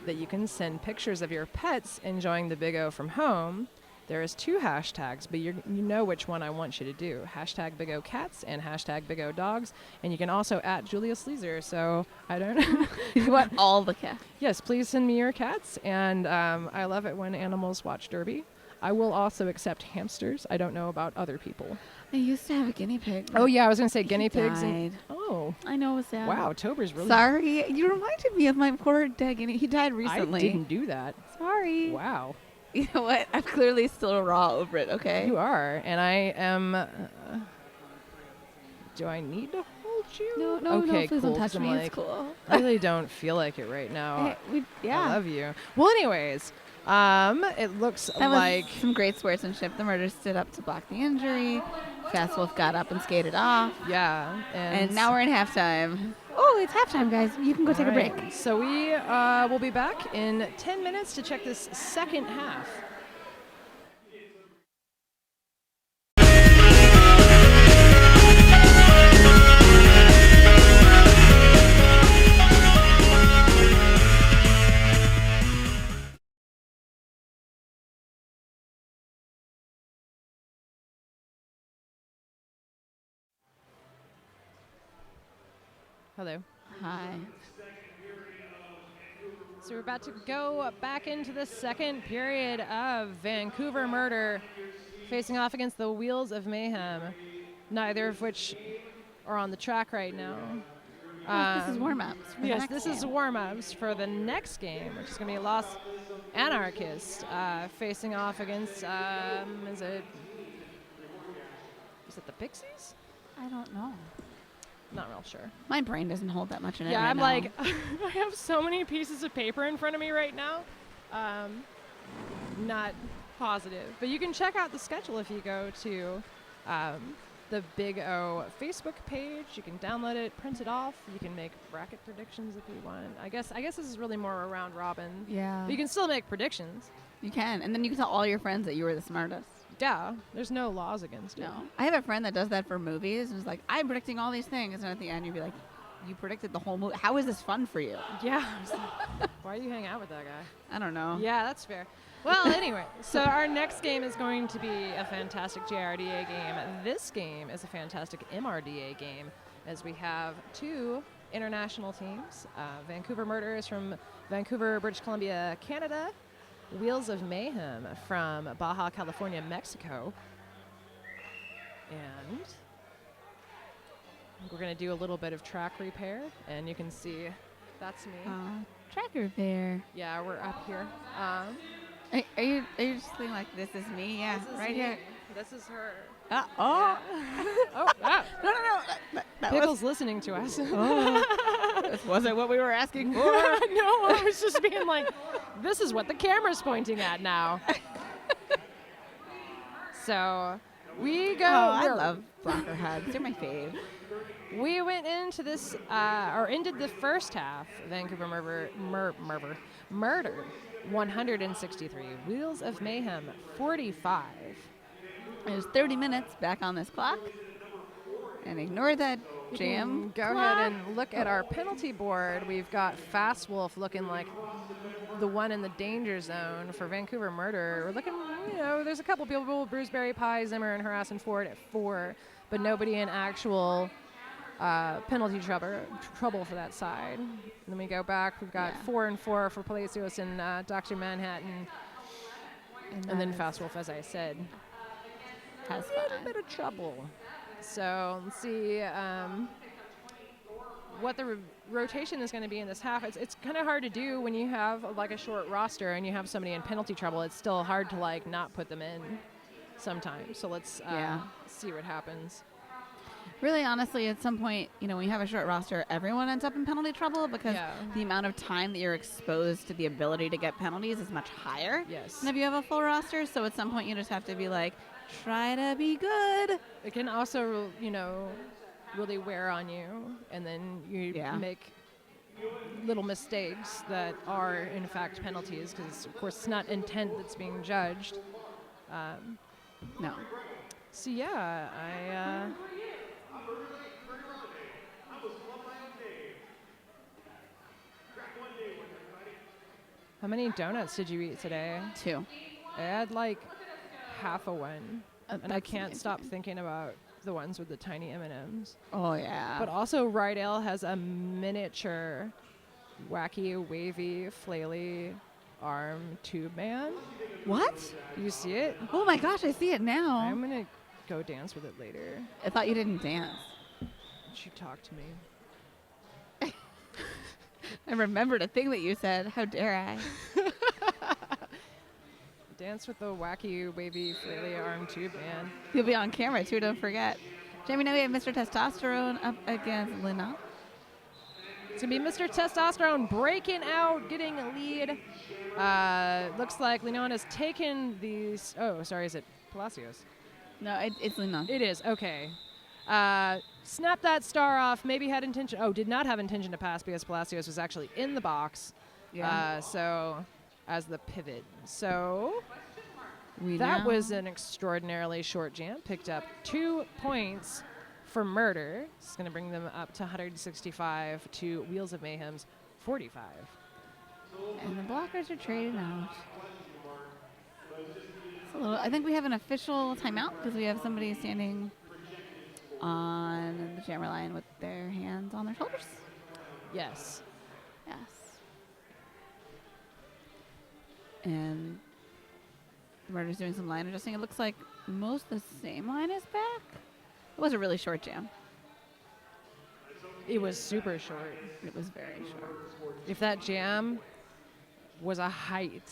that you can send pictures of your pets enjoying the Big O from home. There is 2 hashtags, but you know which one I want you to do. Hashtag Big O Cats and hashtag Big O Dogs, and you can also at Julia Sleazer. So I don't know. You want all the cats. Yes, please send me your cats, and I love it when animals watch Derby. I will also accept hamsters. I don't know about other people. I used to have a guinea pig. Oh yeah, I was gonna say He guinea pigs. died. Oh, I know, it was sad. wow, Tober's really. Sorry, you reminded me of my poor dead guinea. He died recently. I didn't do that. Sorry. Wow, You know what? I'm clearly still raw over it. Okay. you are, and I am. Do I need to hold you? No, Okay, please cool, don't touch 'cause I'm me. like, It's cool. I really don't feel like it right now. Hey, yeah. I love you. Well, anyways, it looks That was like. some great sportsmanship. The murder stood up to block the injury. Fast Wolf got up and skated off. Yeah, And now we're in halftime. Oh, it's halftime, guys. You can go take a break. Right. So we will be back in 10 minutes to check this second half. Hello. Hi. So we're about to go back into the second period of Vancouver Murder, facing off against the Wheels of Mayhem, neither of which are on the track right now. This is warm-ups. Yes, this is warm-ups for the next game, which is going to be Los Anarchists facing off against, is it the Pixies? I don't know. Not real sure. My brain doesn't hold that much in it. Yeah, right I'm now. like, I have so many pieces of paper in front of me right now. Not positive. But you can check out the schedule if you go to the Big O Facebook page. You can download it, print it off. You can make bracket predictions if you want. I guess this is really more a round robin. Yeah. But you can still make predictions. You can. And then you can tell all your friends that you were the smartest. Yeah. There's no laws against it. No. I have a friend that does that for movies. And is like, I'm predicting all these things. And at the end, you'd be like, you predicted the whole movie. How is this fun for you? Yeah. Why do you hang out with that guy? I don't know. Yeah, that's fair. Well, anyway, so our next game is going to be a fantastic JRDA game. This game is a fantastic MRDA game, as we have two international teams. Vancouver Murderers from Vancouver, British Columbia, Canada. Wheels of Mayhem from Baja California, Mexico. And we're going to do a little bit of track repair, and you can see that's me. Track repair. Yeah, we're up here. Are you just thinking like, this is me? Yeah, This is right me. here. This is her. Oh. Oh, wow. No. That Pickle's listening to us. This wasn't what we were asking for. No, I was just being like, this is what the camera's pointing at now. So we go. I love blocker heads. They're my fave. We went into this, or ended the first half, Vancouver Murder, 163. Wheels of Mayhem, 45. There's 30 minutes back on this clock. And ignore that jam. Go ahead and look at our penalty board. We've got Fast Wolf looking like the one in the danger zone for Vancouver Murder. We're looking, there's a couple people, Bruceberry Pie, Zimmer, and Harass Ford at 4, but nobody in actual penalty trouble for that side. And then we go back. We've got 4 and 4 for Palacios and Dr. Manhattan. And then Fast Wolf, as I said, has a little bit of trouble. So let's see what the rotation is going to be in this half. It's kind of hard to do when you have like a short roster and you have somebody in penalty trouble. It's still hard to like not put them in sometimes. So let's see what happens. Really, honestly, at some point, when you have a short roster, everyone ends up in penalty trouble because the amount of time that you're exposed to the ability to get penalties is much higher than if you have a full roster. So at some point, you just have to be like, try to be good. It can also, really wear on you, and then you make little mistakes that are, in fact, penalties because, of course, it's not intent that's being judged. No. So, yeah, How many donuts did you eat today? 2. I had like half a one, and I can't amazing. stop thinking about the ones with the tiny M&Ms. Oh, yeah. But also, Rydell has a miniature, wacky, wavy, flaily arm tube man. What? You see it? Oh, my gosh, I see it now. I'm going to go dance with it later. I thought you didn't dance. She talked to me. I remembered a thing that you said. How dare I? Dance with the wacky, wavy, flaily arm tube man. You'll be on camera, too, don't forget. Jamie, now we have Mr. Testosterone up against Lina. It's going to be Mr. Testosterone breaking out, getting a lead. Looks like Linon has taken these... Oh, sorry, is it Palacios? No, it's Lina. It is, okay. Snap that star off, maybe had intention... Oh, did not have intention to pass because Palacios was actually in the box. Yeah. So, as the pivot. So, We that now- was an extraordinarily short jam. Picked up 2 points for Murder. It's going to bring them up to 165 to Wheels of Mayhem's 45. And the blockers are trading out. It's a little, I think we have an official timeout because we have somebody standing on the jammer line with their hands on their shoulders. Yes. Yes. And the Murder's doing some line adjusting. It looks like most the same line is back. It was a really short jam. It was super short. It was very short. If that jam was a height,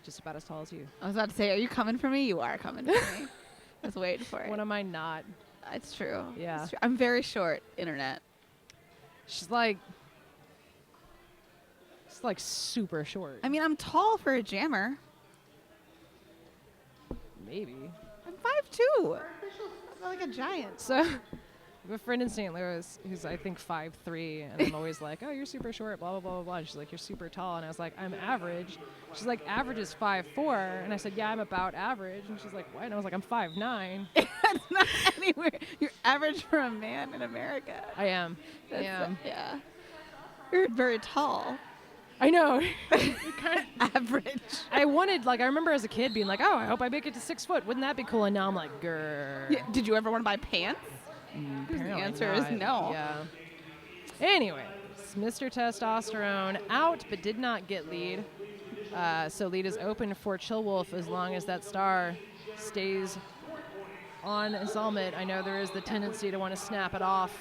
just about as tall as you. I was about to say, are you coming for me? You are coming for me. I was waiting for it. When am I not? It's true. Yeah. It's true. I'm very short, internet. She's like It's like super short. I mean, I'm tall for a jammer. Maybe. I'm 5'2". I'm like a giant. So, I have a friend in St. Louis who's, I think, 5'3", and I'm always like, oh, you're super short, blah, blah, blah, blah, blah. And she's like, you're super tall. And I was like, I'm average. She's like, average is 5'4". And I said, yeah, I'm about average. And she's like, what? And I was like, I'm 5'9". That's not anywhere. You're average for a man in America. I am. Yeah. You're very tall. I know. Average. I remember as a kid being like, oh, I hope I make it to 6 foot. Wouldn't that be cool? And now I'm like, grrr. Yeah. Did you ever want to buy pants? The answer is no. Yeah. Anyway, Mr. Testosterone out, but did not get lead. So lead is open for Chillwolf as long as that star stays on his helmet. I know there is the tendency to want to snap it off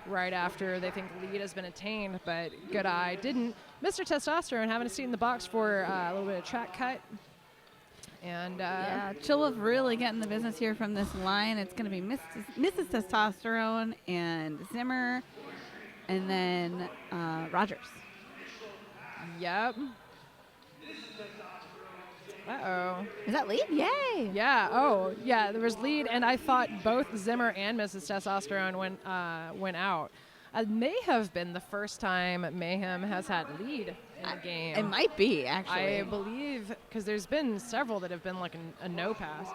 right after they think lead has been attained, but good eye didn't. Mr. Testosterone having a seat in the box for a little bit of track cut. And Chillwolf really getting the business here from this line. It's going to be Mrs. Testosterone and Zimmer, and then Rogers. Yep. Uh-oh. Is that lead? Yay! Yeah. Oh, yeah. There was lead, and I thought both Zimmer and Mrs. Testosterone went out. It may have been the first time Mayhem has had lead in the game. It might be, actually. I believe, because there's been several that have been like a no pass.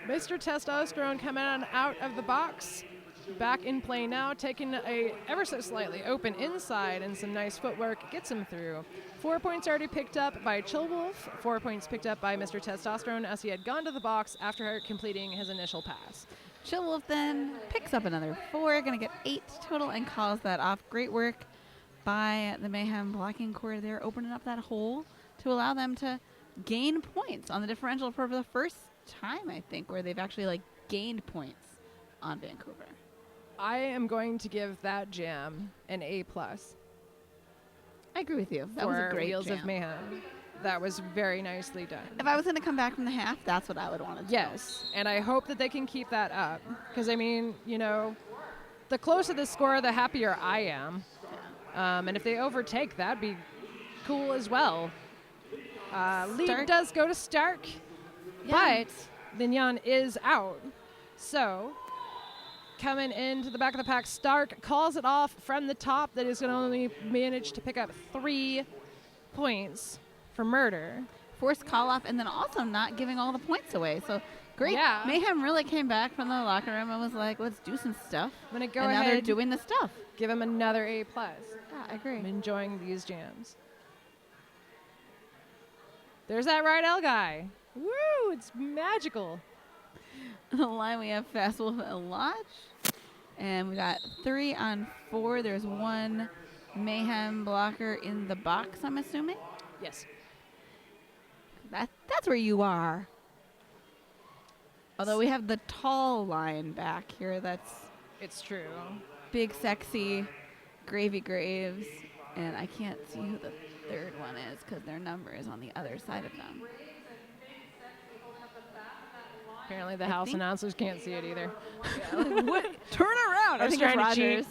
Mr. Testosterone coming out of the box. Back in play now, taking a ever so slightly open inside and some nice footwork gets him through. 4 points already picked up by Chillwolf, 4 points picked up by Mr. Testosterone as he had gone to the box after completing his initial pass. Chillwolf then picks up another 4, going to get 8 total and calls that off. Great work by the Mayhem blocking core there, opening up that hole to allow them to gain points on the differential for the first time, I think, where they've actually gained points on Vancouver. I am going to give that jam an A+. I agree with you. That was a great Wheels jam. of Mayhem. That was very nicely done. If I was going to come back from the half, that's what I would want to do. Yes, and I hope that they can keep that up. Because, I mean, the closer the score, the happier I am. And if they overtake, that'd be cool as well. Lead does go to Stark, but Vignon is out. So, coming into the back of the pack, Stark calls it off from the top. That is going to only manage to pick up 3 points for murder. Forced call off, and then also not giving all the points away. So great. Yeah. Mayhem really came back from the locker room and was like, let's do some stuff. I'm going to go and ahead. Now they're doing the stuff. Give him another A+. Yeah, I agree. I'm enjoying these jams. There's that right L guy. Woo! It's magical. On the line, we have Fast Wolf and Lodge. And we got 3 on 4. There's 1 Mayhem blocker in the box, I'm assuming. Yes. That's where you are. Although we have the tall line back here. It's true. Big, sexy Gravy Graves. And I can't see who the third one is because their number is on the other side of them. Apparently the house announcers can't see it either. Yeah, what? Turn around. I was trying to cheat.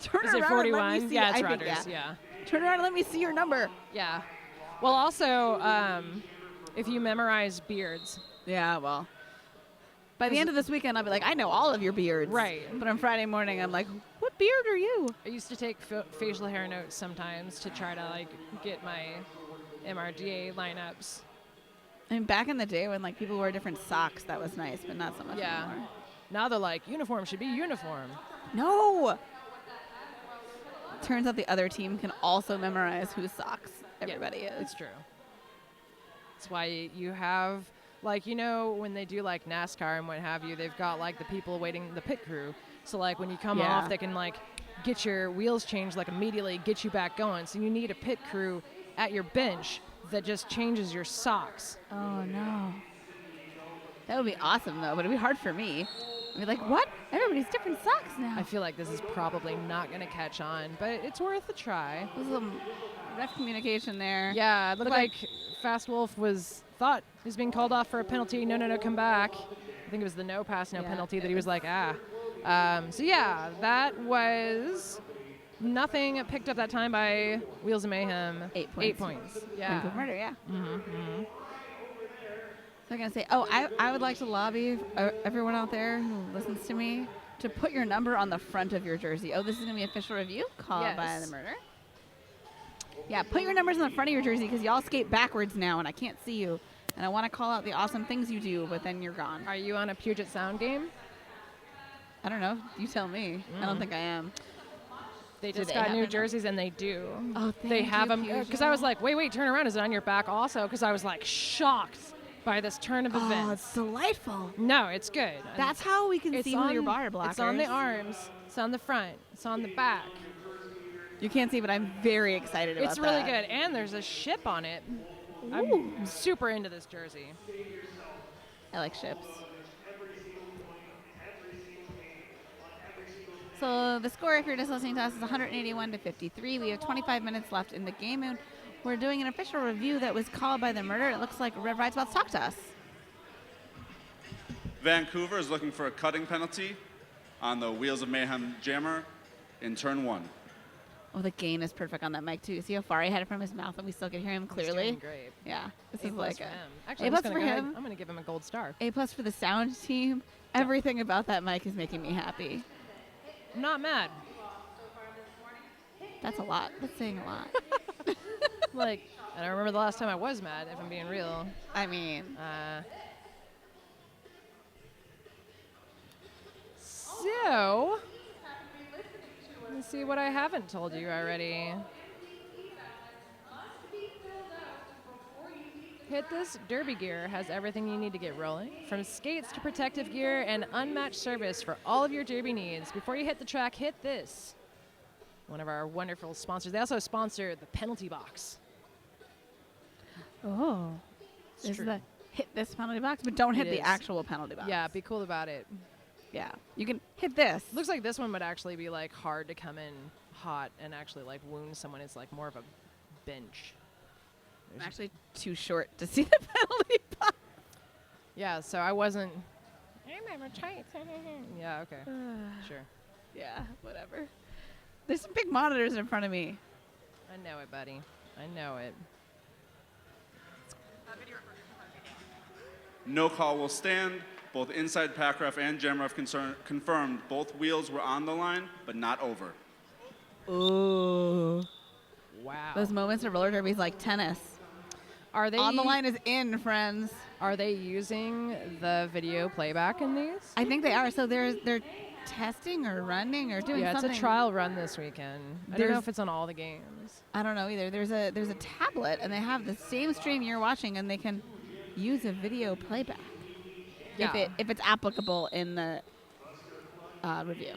Turn is around. It 41? And let me see Yeah, it. it's I think, Rogers. Yeah. Turn around and let me see your number. Yeah. Well, also, if you memorize beards. Yeah, well. By the end of this weekend, I'll be like, I know all of your beards. Right. But on Friday morning, I'm like, what beard are you? I used to take facial hair notes sometimes to try to get my MRDA lineups. I mean, back in the day when people wore different socks, that was nice, but not so much anymore. Now they're like, uniform should be uniform. No. Turns out the other team can also memorize whose socks everybody is. It's true. That's why you have, when they do NASCAR and what have you, they've got the people waiting, the pit crew. So when you come off, they can get your wheels changed immediately, get you back going. So you need a pit crew at your bench that just changes your socks. Oh, no. That would be awesome, though, but it would be hard for me. I'd be like, what? Everybody's different socks now. I feel like this is probably not going to catch on, but it's worth a try. There's some ref communication there. Yeah, it looked like Fast Wolf thought he was being called off for a penalty. No, come back. I think it was the no pass, no penalty that he was like, So, yeah, that was Nothing picked up that time by Wheels of Mayhem. 8 points. 8 points. Yeah. Vancouver Murder, yeah. Mm-hmm. So I'm going to say, I would like to lobby everyone out there who listens to me to put your number on the front of your jersey. Oh, this is going to be official review called by the murder. Yeah, put your numbers on the front of your jersey because y'all skate backwards now and I can't see you. And I want to call out the awesome things you do, but then you're gone. Are you on a Puget Sound game? I don't know. You tell me. I don't think I am. They just got new jerseys, and they do. Oh, they have them. Puget. Because I was like, wait, turn around. Is it on your back also? Because I was like shocked by this turn of events. Oh, it's delightful. No, it's good. That's how we can see who your bar blockers. It's on the arms. It's on the front. It's on the back. You can't see, but I'm very excited about It's really good. And there's a ship on it. Ooh. I'm super into this jersey. I like ships. So the score, if you're just listening to us, is 181 to 53. We have 25 minutes left in the game, and we're doing an official review that was called by the murder. It looks like Red Ride's about to talk to us. Vancouver is looking for a cutting penalty on the Wheels of Mayhem jammer in turn 1. Oh, the gain is perfect on that mic, too. See how far he had it from his mouth, and we still can hear him clearly? He's doing great. Yeah. This A is plus like for a him. Actually, A plus for him. I'm going to give him a gold star. A plus for the sound team. Everything about that mic is making me happy. I'm not mad. That's a lot. That's saying a lot. Like, I don't remember the last time I was mad, if I'm being real. I mean, so, let's see what I haven't told you already. Hit This Derby Gear has everything you need to get rolling, from skates to protective gear and unmatched service for all of your derby needs. Before you hit the track, Hit This. One of our wonderful sponsors. They also sponsor the penalty box. oh, It's this true. is the hit this penalty box, but don't hit It the is. actual penalty box. Yeah, be cool about it. Yeah. You can hit this. Looks like this one would actually be like hard to come in hot and actually like wound someone. It's like more of a bench. I'm actually too short to see the penalty box. Yeah, so I wasn't. I'm tight. Yeah, okay. Sure. Yeah, whatever. There's some big monitors in front of me. I know it, buddy. I know it. No call will stand. Both Inside Packraft and Jammer have confirmed both wheels were on the line, but not over. Ooh. Wow. Those moments of roller derby is like tennis. Are they On the line is in, friends. Are they using the video playback in these? I think they are. So they're testing or running or doing something. It's a trial run this weekend. I don't know There's- if it's on all the games. I don't know either. There's a tablet and they have the same stream you're watching and they can use a video playback Yeah. if it's applicable in the review.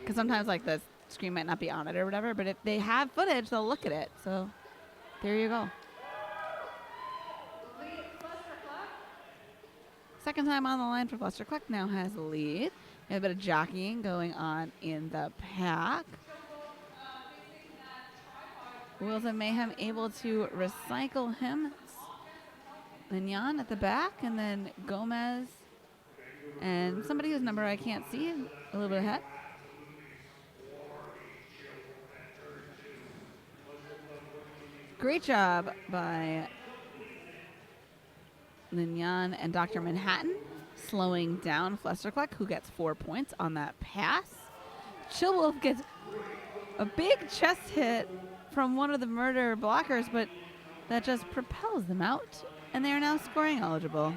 Because sometimes like the screen might not be on it or whatever, but if they have footage, they'll look at it. So there you go. Second time on the line for Fluster Cluck now has the lead. A bit of jockeying going on in the pack. Wheels of Mayhem able to recycle him. Lignon at the back, and then Gomez and somebody whose number I can't see, a little bit ahead. Great job by Lignon and Dr. Manhattan slowing down Flustercluck, who gets 4 points on that pass. Chillwolf gets a big chest hit from one of the murder blockers, but that just propels them out, and they are now scoring eligible.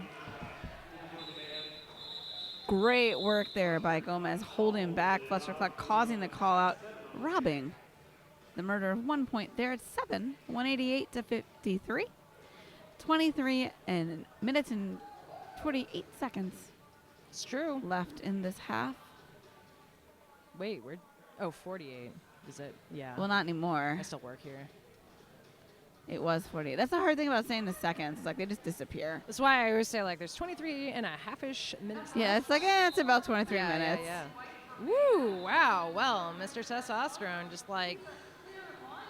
Great work there by Gomez, holding back Flustercluck, causing the call out, robbing the murder of 1 point there at 7, 188 to 53. 23 minutes and 48 seconds It's true. left in this half. Wait, we're 48. Is it? Yeah. Well, not anymore. I still work here. It was 48. That's the hard thing about saying the seconds. It's like they just disappear. That's why I always say like there's 23 and a half-ish minutes Yeah, left. it's like, it's about 23 minutes. Yeah. Woo! Wow. Well, Mr. Testosterone just like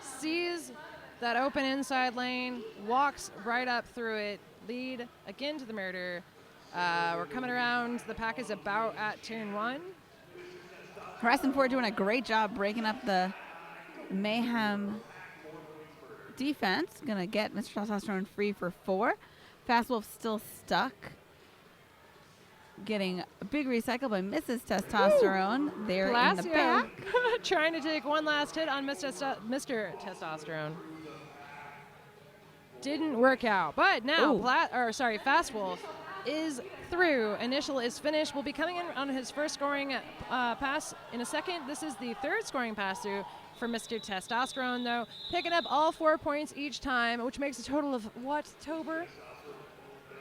sees that open inside lane, walks right up through it, lead again to the murder. We're coming around. The pack is about at turn 1. Horizon 4 doing a great job breaking up the Mayhem defense. Going to get Mr. Testosterone free for 4. Fast Wolf still stuck. Getting a big recycle by Mrs. Testosterone. There in the back. Trying to take one last hit on Mr. Testosterone. Didn't work out. But now, Fast Wolf is through. Initial is finished. Will be coming in on his first scoring pass in a second. This is the 3rd scoring pass through for Mr. Testosterone, though. Picking up all 4 points each time, which makes a total of what, Tober?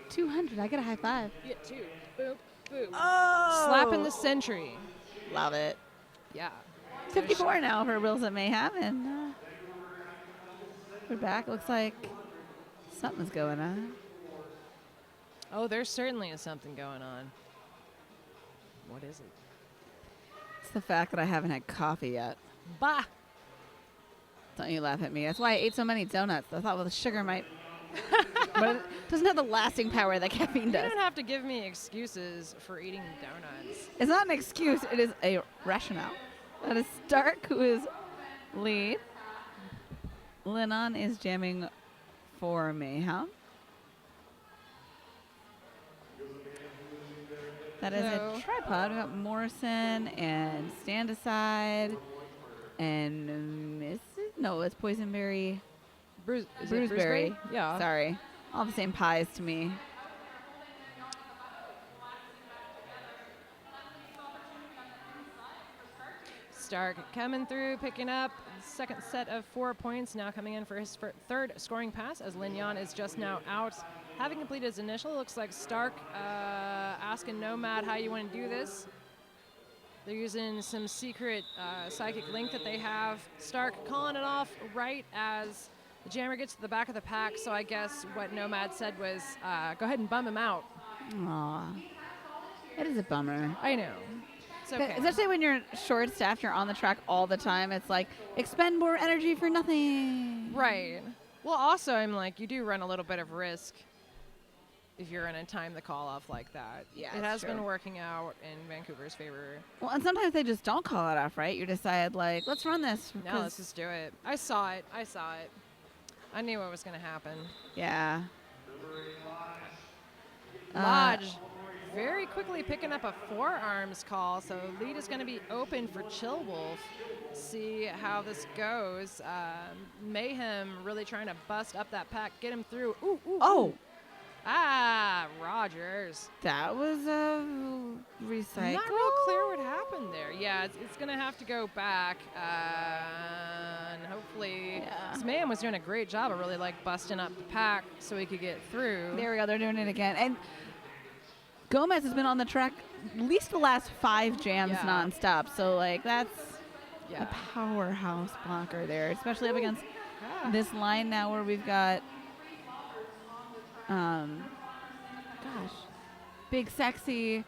200. I get a high five. You get 2. Boop, boop. Oh! Slapping the century. Love it. Yeah. 54 now for Wheels at Mayhem, and we're back. Looks like something's going on. Oh, there certainly is something going on. What is it? It's the fact that I haven't had coffee yet. Bah! Don't you laugh at me. That's why I ate so many donuts. I thought, well, the sugar might... but it doesn't have the lasting power that caffeine does. You don't have to give me excuses for eating donuts. It's not an excuse. It is a rationale. That is Stark, who is lead. Lennon is jamming for Mayhem. That is a tripod. We got Morrison and Stand Aside and it's Poisonberry. Bruiseberry. Yeah. Sorry. All the same pies to me. Stark coming through, picking up second set of 4 points, now coming in for his 3rd scoring pass as Lignon is just now out. Having completed his initial, looks like Stark asking Nomad how you want to do this. They're using some secret psychic link that they have. Stark calling it off right as the jammer gets to the back of the pack, so I guess what Nomad said was, go ahead and bum him out. Aw. That is a bummer. I know. It's okay. Especially when you're short-staffed, you're on the track all the time. It's like, expend more energy for nothing. Right. Well, also, I'm like, you do run a little bit of risk if you're going to time the call off like that. Yeah, it has true. been working out in Vancouver's favor. Well, and sometimes they just don't call it off, right? You decide, like, let's run this. Now let's just do it. I saw it. I knew what was going to happen. Yeah. Lodge very quickly picking up a forearms call, so lead is going to be open for Chill Wolf. See how this goes. Mayhem really trying to bust up that pack, get him through. Ooh, ooh, Oh! ooh. Ah, Rogers. That was a recycle. Not real clear what happened there. Yeah, it's going to have to go back. And hopefully, this Mayhem was doing a great job of really like busting up the pack so he could get through. There we go. They're doing it again. And Gomez has been on the track at least the last 5 jams nonstop. So, like, that's a powerhouse blocker there, especially up against this line now where we've got, Big Sexy,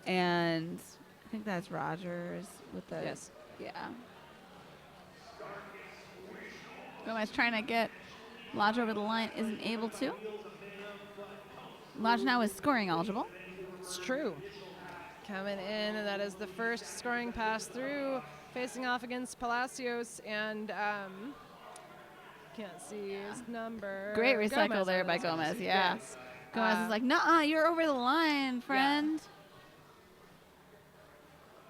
and I think that's Rogers with the... Yes. Yeah. Gomez trying to get Lodge over the line, isn't able to. Lodge now is scoring eligible. It's true. Coming in, and that is the first scoring pass through, facing off against Palacios, and can't see his number. Great recycle Gomez, there by Gomez, yeah. Yes. Gomez is like, nuh-uh, you're over the line, friend.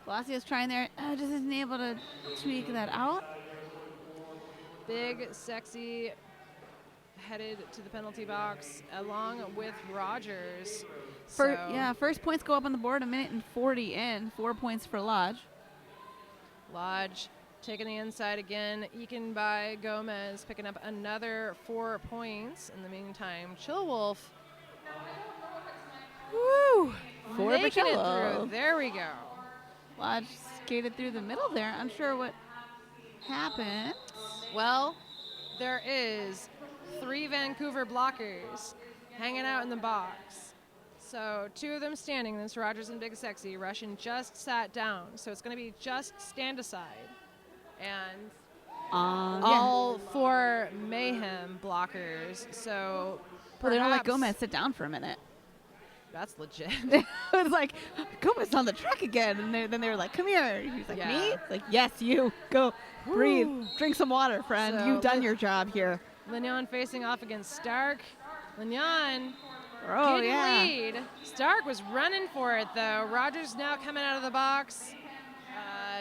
Palacios trying there, just isn't able to tweak that out. Big Sexy headed to the penalty box along with Rogers. First points go up on the board, 1:40 in, 4 points for Lodge. Lodge taking the inside again, eking by Gomez, picking up another 4 points. In the meantime, Chill Wolf. Woo! Making it through. There we go. Lodge skated through the middle there. Unsure what happened. Well, there is 3 Vancouver blockers hanging out in the box. So 2 of them standing. That's Rogers and Big Sexy. Russian just sat down. So it's going to be just stand aside. And all 4 Mayhem blockers. So well, they don't let Gomez sit down for a minute. That's legit. It was like, Gomez on the track again. And then they were like, come here. He's like, Yeah. me? It's like, yes, you. Go, breathe, Whew. drink some water, friend. So You've done your job here. Lignon facing off against Stark. Lignon Oh, getting yeah. lead. Stark was running for it, though. Rogers now coming out of the box.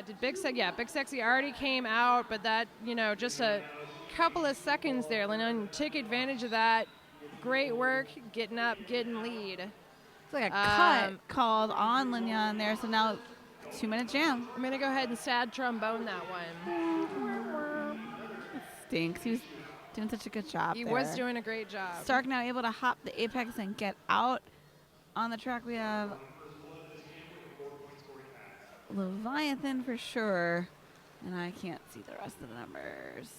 Did Big Sexy? Yeah, Big Sexy already came out, but that, just a couple of seconds there. Lignon took advantage of that. Great work, getting up, getting lead. It's like a cut called on Lignon there. So now 2-minute jam. I'm going to go ahead and sad trombone that one. Stinks. He was doing such a good job He there. was doing a great job. Stark now able to hop the apex and get out. On the track we have Leviathan for sure. And I can't see the rest of the numbers.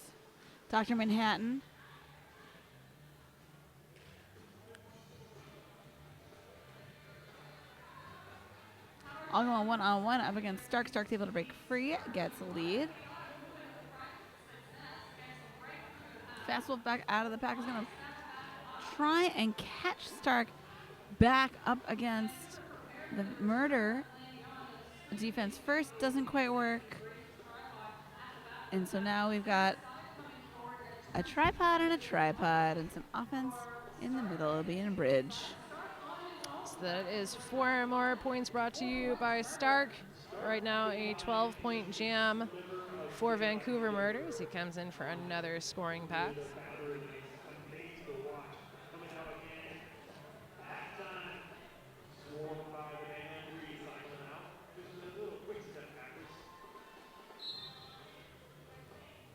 Dr. Manhattan. All going one-on-one up against Stark. Stark's able to break free, gets a lead. Fast Wolf back out of the pack is going to try and catch Stark back up against the Murder. Defense first doesn't quite work. And so now we've got a tripod and some offense in the middle, being a bridge. So that is 4 more points brought to you by Stark. Right now, a 12-point jam for Vancouver Murders. He comes in for another scoring pass.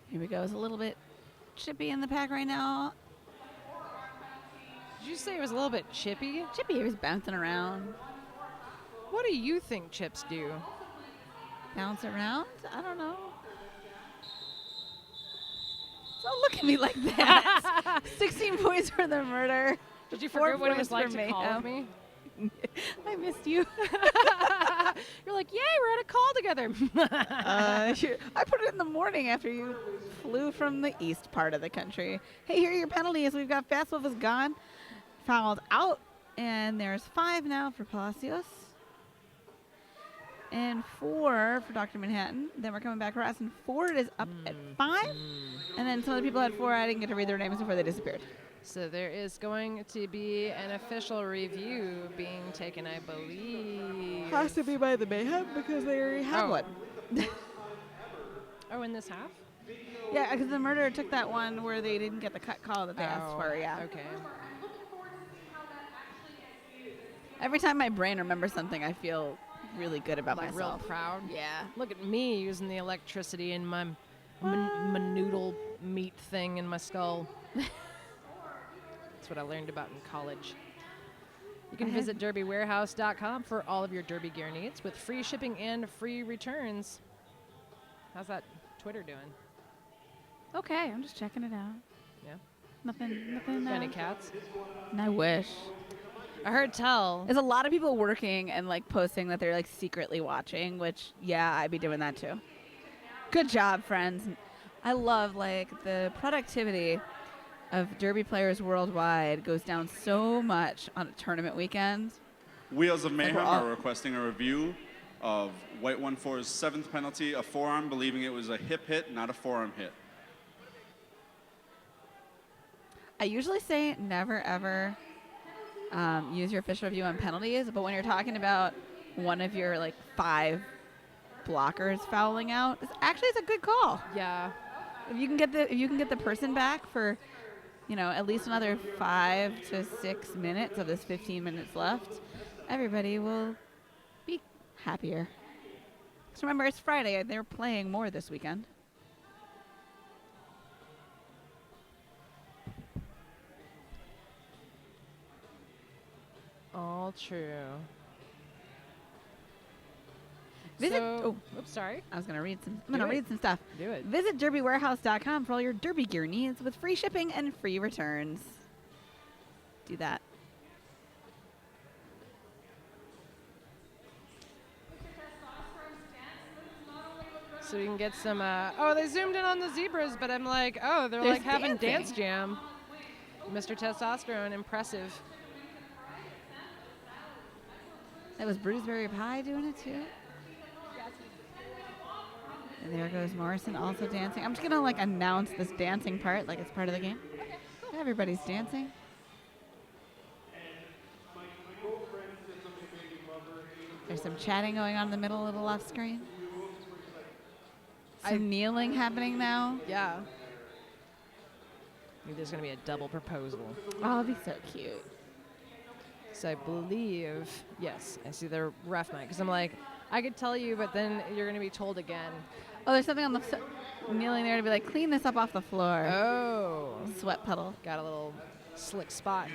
Here we go. It's a little bit chippy in the pack right now. Did you say it was a little bit chippy? Chippy was bouncing around. What do you think chips do? Bounce around? I don't know. Don't look at me like that. 16 points for the Murder. Did you 4 forget what it was points like for to call Mayhem. me? I missed you. You're like, yay, we're at a call together. I put it in the morning after you flew from the east part of the country. Hey, here are your penalties. We've got Fast Wolf is gone, fouled out, and there's 5 now for Palacios. And 4 for Dr. Manhattan. Then we're coming back for us, and Ford is up at 5. And then some of the people at 4, I didn't get to read their names before they disappeared. So there is going to be an official review being taken, I believe. Has to be by the Mayhem because they already have one. Oh, in this half? Yeah, because the Murderer took that one where they didn't get the cut call that they asked for, yeah. Okay. Every time my brain remembers something, I feel really good about Like myself. real proud. Yeah. Look at me using the electricity in my noodle meat thing in my skull. That's what I learned about in college. You can visit derbywarehouse.com for all of your derby gear needs with free shipping and free returns. How's that Twitter doing? Okay, I'm just checking it out. Yeah. Nothing. Got any cats? I wish. I heard tell. There's a lot of people working and like posting that they're like secretly watching, which yeah, I'd be doing that too. Good job, friends. I love like the productivity of derby players worldwide goes down so much on a tournament weekend. Wheels of Mayhem we're all- are requesting a review of White 1-4's 7th penalty, a forearm, believing it was a hip hit, not a forearm hit. I usually say never ever use your official review on penalties, but when you're talking about one of your like 5 blockers fouling out, it's a good call. Yeah. If you can get the person back for, at least another 5 to 6 minutes of this 15 minutes left, everybody will be happier. Because remember, it's Friday. They're playing more this weekend. All true. Oops, sorry. I was going to read some. I'm going to read some stuff. Do it. Visit derbywarehouse.com for all your derby gear needs with free shipping and free returns. Do that. So you can get some, they zoomed in on the zebras, but I'm like, they're There's like having dancing. dance jam. Mr. Testosterone, impressive. That was Bruceberry Pie doing it too. And there goes Morrison also dancing. I'm just gonna like announce this dancing part like it's part of the game. Everybody's dancing. There's some chatting going on in the middle of the left screen. Some kneeling happening now. Yeah. Maybe there's going to be a double proposal. Oh, it'll be so cute. So I believe, yes, I see the ref mic. Because I'm like, I could tell you, but then you're going to be told again. Oh, there's something on the kneeling there to be like, clean this up off the floor. Oh. Sweat puddle. Got a little slick spot.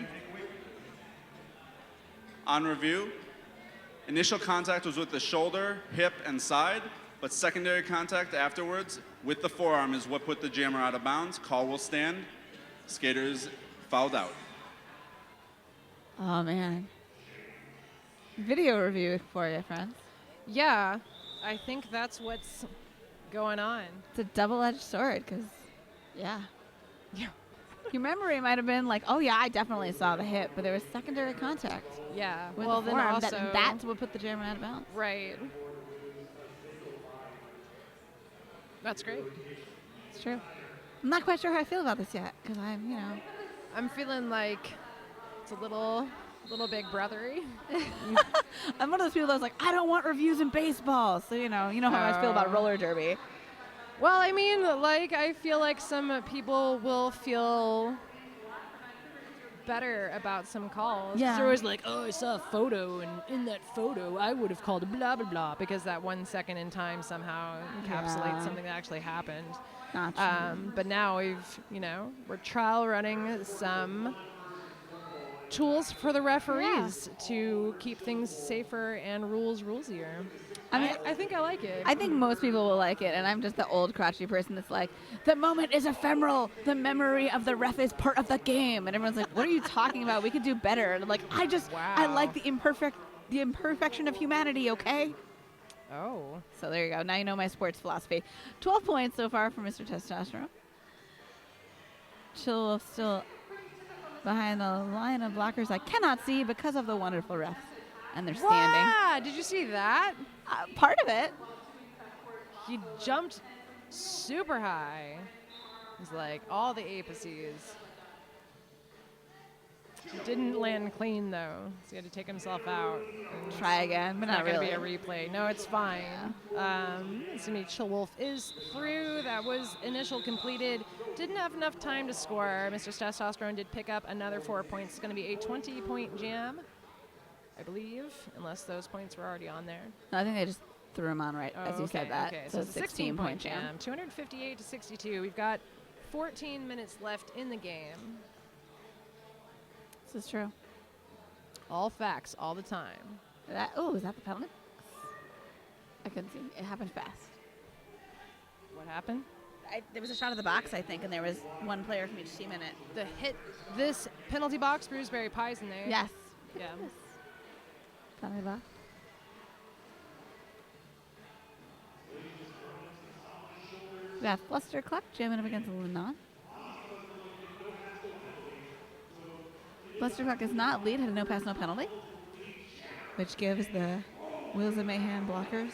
On review, initial contact was with the shoulder, hip, and side, but secondary contact afterwards with the forearm is what put the jammer out of bounds. Call will stand. Skaters fouled out. Oh, man. Video review for you, friends. Yeah, I think that's what's going on. It's a double-edged sword because, yeah. Yeah. Your memory might have been like, oh, yeah, I definitely saw the hip, but there was secondary contact. Yeah. With Well, the then forearm. also That's what put the jammer out of bounds. right. That's great. It's true. I'm not quite sure how I feel about this yet because I'm feeling like it's a little big brothery. I'm one of those people that's like, I don't want reviews in baseball. So, you know how I feel about roller derby. Well, I mean, like, I feel like some people will feel better about some calls. Yeah. They're always like, oh, I saw a photo, and in that photo, I would have called a blah, blah, blah, because that 1 second in time somehow encapsulates Yeah. something that actually happened. Not true. But now we're trial running some tools for the referees to keep things safer and rulesier. I mean, I think I like it. I think most people will like it, and I'm just the old crotchety person that's like, the moment is ephemeral. The memory of the ref is part of the game. And everyone's like, what are you talking about? We could do better. And I'm like, I like the imperfection of humanity, okay? Oh. So there you go. Now you know my sports philosophy. 12 points so far for Mr. Testosterone. Chill still behind the line of blockers I cannot see because of the wonderful refs. And they're standing. Wow, did you see that? Part of it. He jumped super high. He's like all the apices. Didn't land clean though, so he had to take himself out. Try again, but It's not gonna really. be a replay. No, it's fine. It's gonna be Chill Wolf is through. That was initial completed. Didn't have enough time to score. Mr. Testosterone did pick up another 4 points. It's gonna be a 20-point jam, I believe, unless those points were already on there. No, I think they just threw him on as you said that. Okay, So it's a 16-point jam. jam. 258 to 62. We've got 14 minutes left in the game. This is true. All facts, all the time. Is that the penalty? I couldn't see. It happened fast. What happened? There was a shot of the box, I think, and there was one player from each team in it. This penalty box, Bruceberry Pie's in there. Yes. Yeah. Penalty box. We have Flustercluck jamming up against Lennon. Flustercluck is not lead, had a no pass, no penalty, which gives the Wheels of Mayhem blockers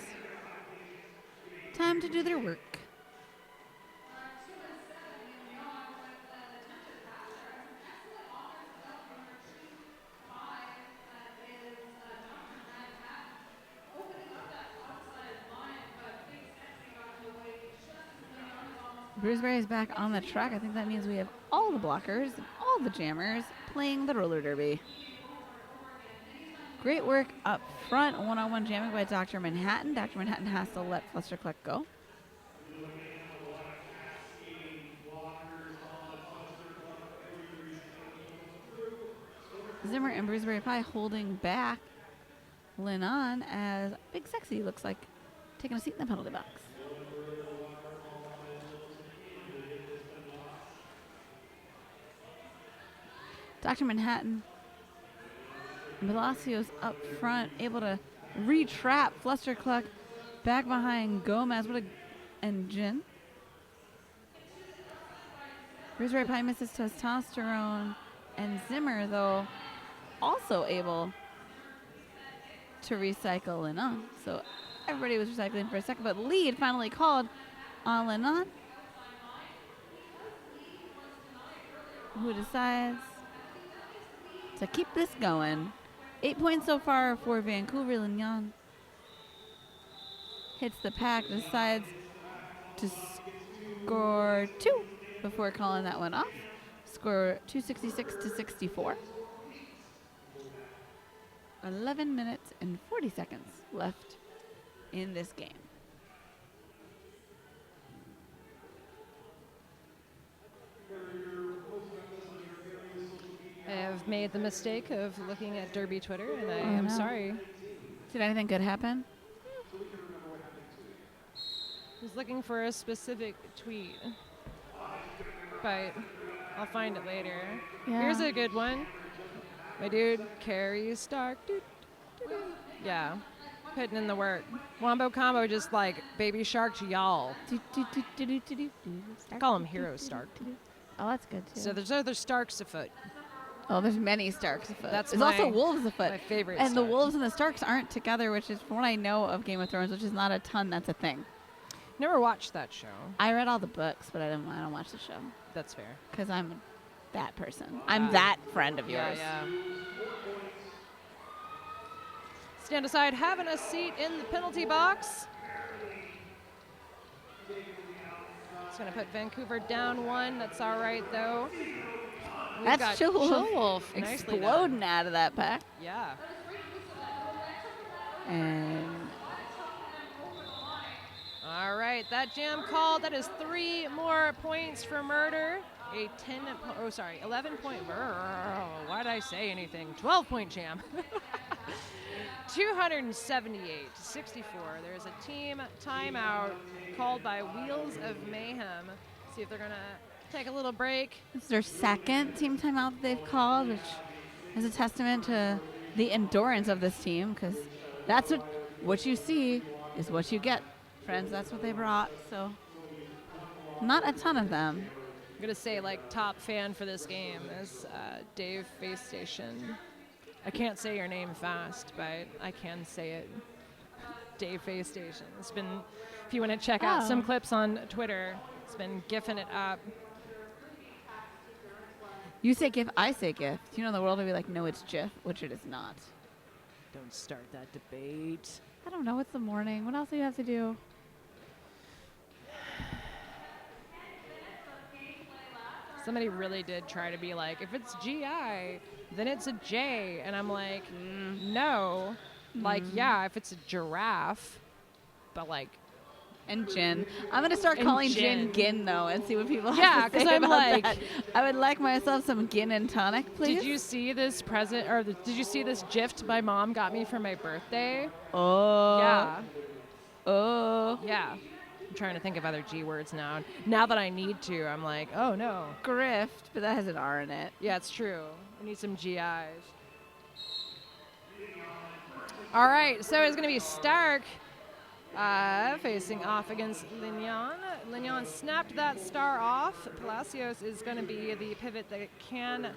time to do their work. Bruceberry is back on the track. I think that means we have all the blockers, all the jammers playing the roller derby. Great work up front. One-on-one jamming by Dr. Manhattan. Dr. Manhattan has to let Flustercluck go. Zimmer and Bruceberry Pie holding back Lennon as Big Sexy looks like taking a seat in the penalty box. Dr. Manhattan, Velocios up front, able to re-trap Flustercluck back behind Gomez and Jin. Bruceberry Pie misses Testosterone, and Zimmer, though, also able to recycle Lennon. So everybody was recycling for a second, but lead finally called on Lennon, who decides to keep this going. 8 points so far for Vancouver. Lennon hits the pack, decides to score 2 before calling that one off. Score 266 to 64. 11 minutes and 40 seconds left in this game. I have made the mistake of looking at Derby Twitter, and I am sorry. Did anything good happen? I was looking for a specific tweet, but I'll find it later. Yeah. Here's a good one. My dude, Carrie Stark. Yeah, putting in the work. Wombo Combo just like baby shark y'all. I call him Hero Stark. Oh, that's good too. So there's other Starks afoot. Oh, there's many Starks afoot. That's there's also my- wolves afoot. My favorite And the Stark. wolves and the Starks aren't together, which is, from what I know of Game of Thrones, which is not a ton, that's a thing. Never watched that show. I read all the books, but I don't watch the show That's fair. because I'm that person. I'm that friend of yours. Yeah. Stand aside, having a seat in the penalty box. It's going to put Vancouver down 1. That's all right, though. We've got That's Chillwolf Chillwolf nicely done. exploding out of that pack. Yeah. And All right, that jam called. That is 3 more points for Murder. 11 point. Why did I say anything? 12-point jam. 278 to 64. There's a team timeout called by Wheels of Mayhem. See if they're going to take a little break. this is their second team timeout that they've called, which is a testament to the endurance of this team, because that's what you see is what you get, friends. That's what they brought. So not a ton of them. I'm going to say, like, top fan for this game is Dave Face Station. I can't say your name fast, but I can say it. Dave Face Station. It's been, if you want to check out some clips on Twitter, it's been gifting it up. You say GIF, I say GIF. You know, the world will be like, no, it's GIF, which it is not. Don't start that debate. I don't know. It's the morning. What else do you have to do? Somebody really did try to be like, if it's GI, then it's a J. And I'm like, no. Like, yeah, if it's a giraffe, but like, And gin. I'm going to start And calling gin. gin gin, though, and see what people Yeah, have to 'cause say I'm about like- that. I would like myself some gin and tonic, please. did you see this present, or did you see this gift my mom got me for my birthday? Oh. Yeah. Oh. Yeah. I'm trying to think of other G words now. Now that I need to, I'm like, oh no. Grift, but that has an R in it. Yeah, it's true. I need some GIs. All right, so it's going to be Stark facing off against Lignon. Lignon snapped that star off. Palacios is going to be the pivot that can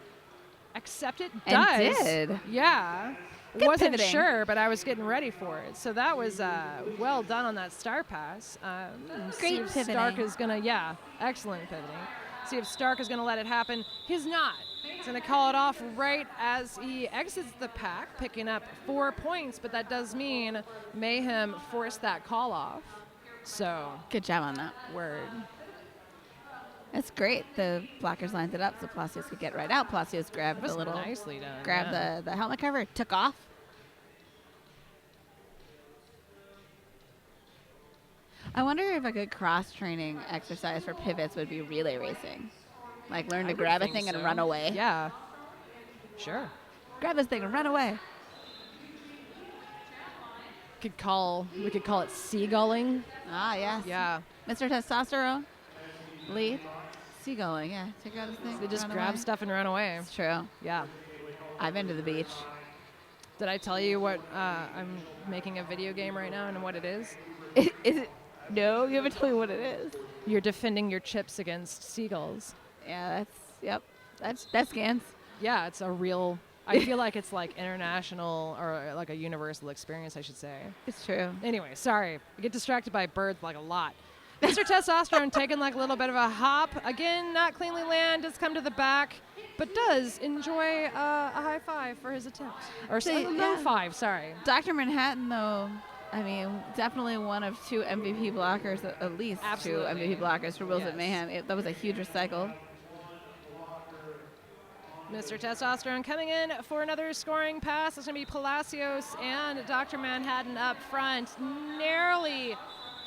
accept it. And Does. did. Yeah. Good Wasn't pivoting. sure, but I was getting ready for it. So that was well done on that star pass. See Great if Stark pivoting. is going to, excellent pivoting. See if Stark is going to let it happen. He's not. He's going to call it off right as he exits the pack, picking up 4 points, but that does mean Mayhem forced that call off. So, Good job on that. word. That's great. The blockers lined it up so Palacios could get right out. Palacios grabbed That was the little, nicely done. grabbed yeah. the helmet cover, took off. I wonder if a good cross-training exercise for pivots would be relay racing. Like learn I to would grab a think thing and so. run away. Yeah. Sure. Grab this thing and run away. We could call it seagulling. Ah, yes. Yeah. Mr. Testosterone. Lead. Seagulling, yeah. Take out this thing. They just run grab away. stuff and run away. It's true. Yeah. I've been to the beach. Did I tell you what I'm making a video game right now and what it is? Is it? No, you haven't told me what it is. You're defending your chips against seagulls. Yeah, that's, yep. That scans. Yeah, it's a real I feel like it's like international or like a universal experience, I should say. It's true. Anyway, sorry. I get distracted by birds like a lot. Mr. Testosterone taking like a little bit of a hop. Again, not cleanly land, does come to the back, but does enjoy a high five for his attempt. Or low five, sorry. Dr. Manhattan, though, I mean, definitely one of 2 MVP blockers, at least Absolutely. 2 MVP blockers for Wheels at Yes. Mayhem. That was a huge recycle. Mr. Testosterone coming in for another scoring pass. It's going to be Palacios and Dr. Manhattan up front, narrowly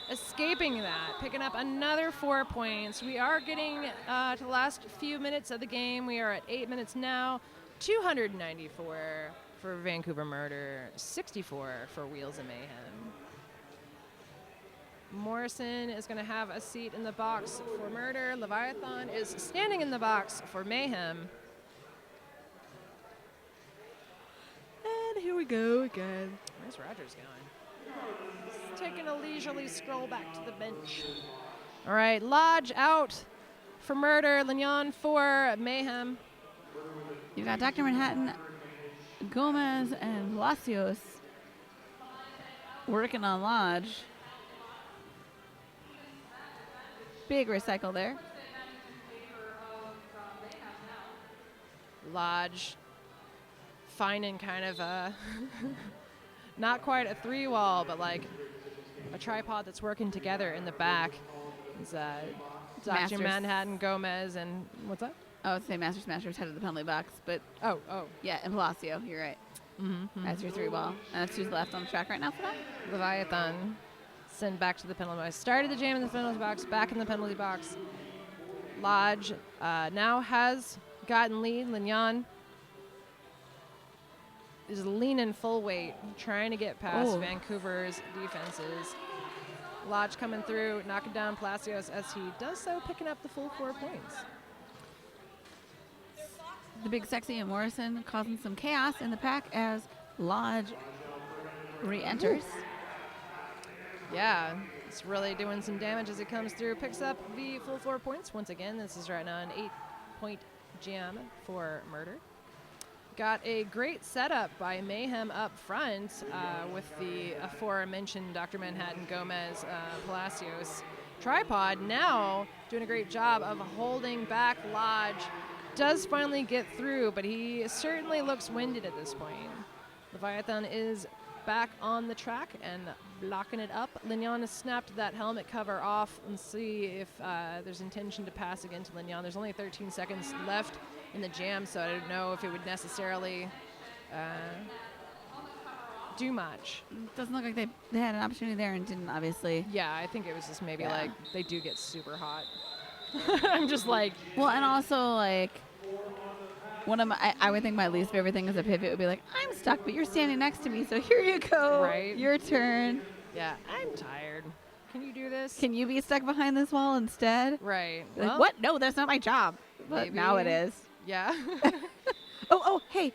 escaping that, picking up another 4 points. We are getting to the last few minutes of the game. We are at 8 minutes now. 294 for Vancouver Murder, 64 for Wheels of Mayhem. Morrison is going to have a seat in the box for Murder. Leviathan is standing in the box for Mayhem. And here we go again. Where's Rogers going? He's taking a leisurely scroll back to the bench. All right, Lodge out for Murder. Lignon for Mayhem. You got Dr. Manhattan, Gomez, and Palacios working on Lodge. Big recycle there. Lodge finding kind of a, not quite a 3-wall, but like a tripod that's working together in the back. It's Dr. Masters. Manhattan, Gomez, and what's that? I would say Master Smasher's headed the penalty box, but Oh. yeah, and Palacio, you're right. That's your 3-ball. And that's who's left on the track right now for that. Leviathan sent back to the penalty box. Started the jam in the penalty box, back in the penalty box. Lodge now has gotten lead. Lignon is leaning full weight, trying to get past Vancouver's defenses. Lodge coming through, knocking down Palacios as he does so, picking up the full 4 points. The big sexy and Morrison causing some chaos in the pack as Lodge re-enters. Yeah, it's really doing some damage as it comes through. Picks up the full 4 points. Once again, this is right now an 8-point jam for Murder. Got a great setup by Mayhem up front with the aforementioned Dr. Manhattan, Gomez, Palacios. Tripod now doing a great job of holding back Lodge. Does finally get through, but he certainly looks winded at this point. Leviathan is back on the track and blocking it up. Lignon has snapped that helmet cover off and see if there's intention to pass again to Lignon. There's only 13 seconds left in the jam, so I don't know if it would necessarily do much. Doesn't look like they had an opportunity there and didn't, obviously. Yeah, I think it was just maybe like they do get super hot. I'm just like... Well, and also, like, one of my, I would think my least favorite thing as a pivot would be like, I'm stuck, but you're standing next to me, so here you go. Right. Your turn. Yeah, I'm tired. Can you do this? Can you be stuck behind this wall instead? Right. Like, Well, what? No, that's not my job. But maybe. now it is. Yeah. Oh, hey,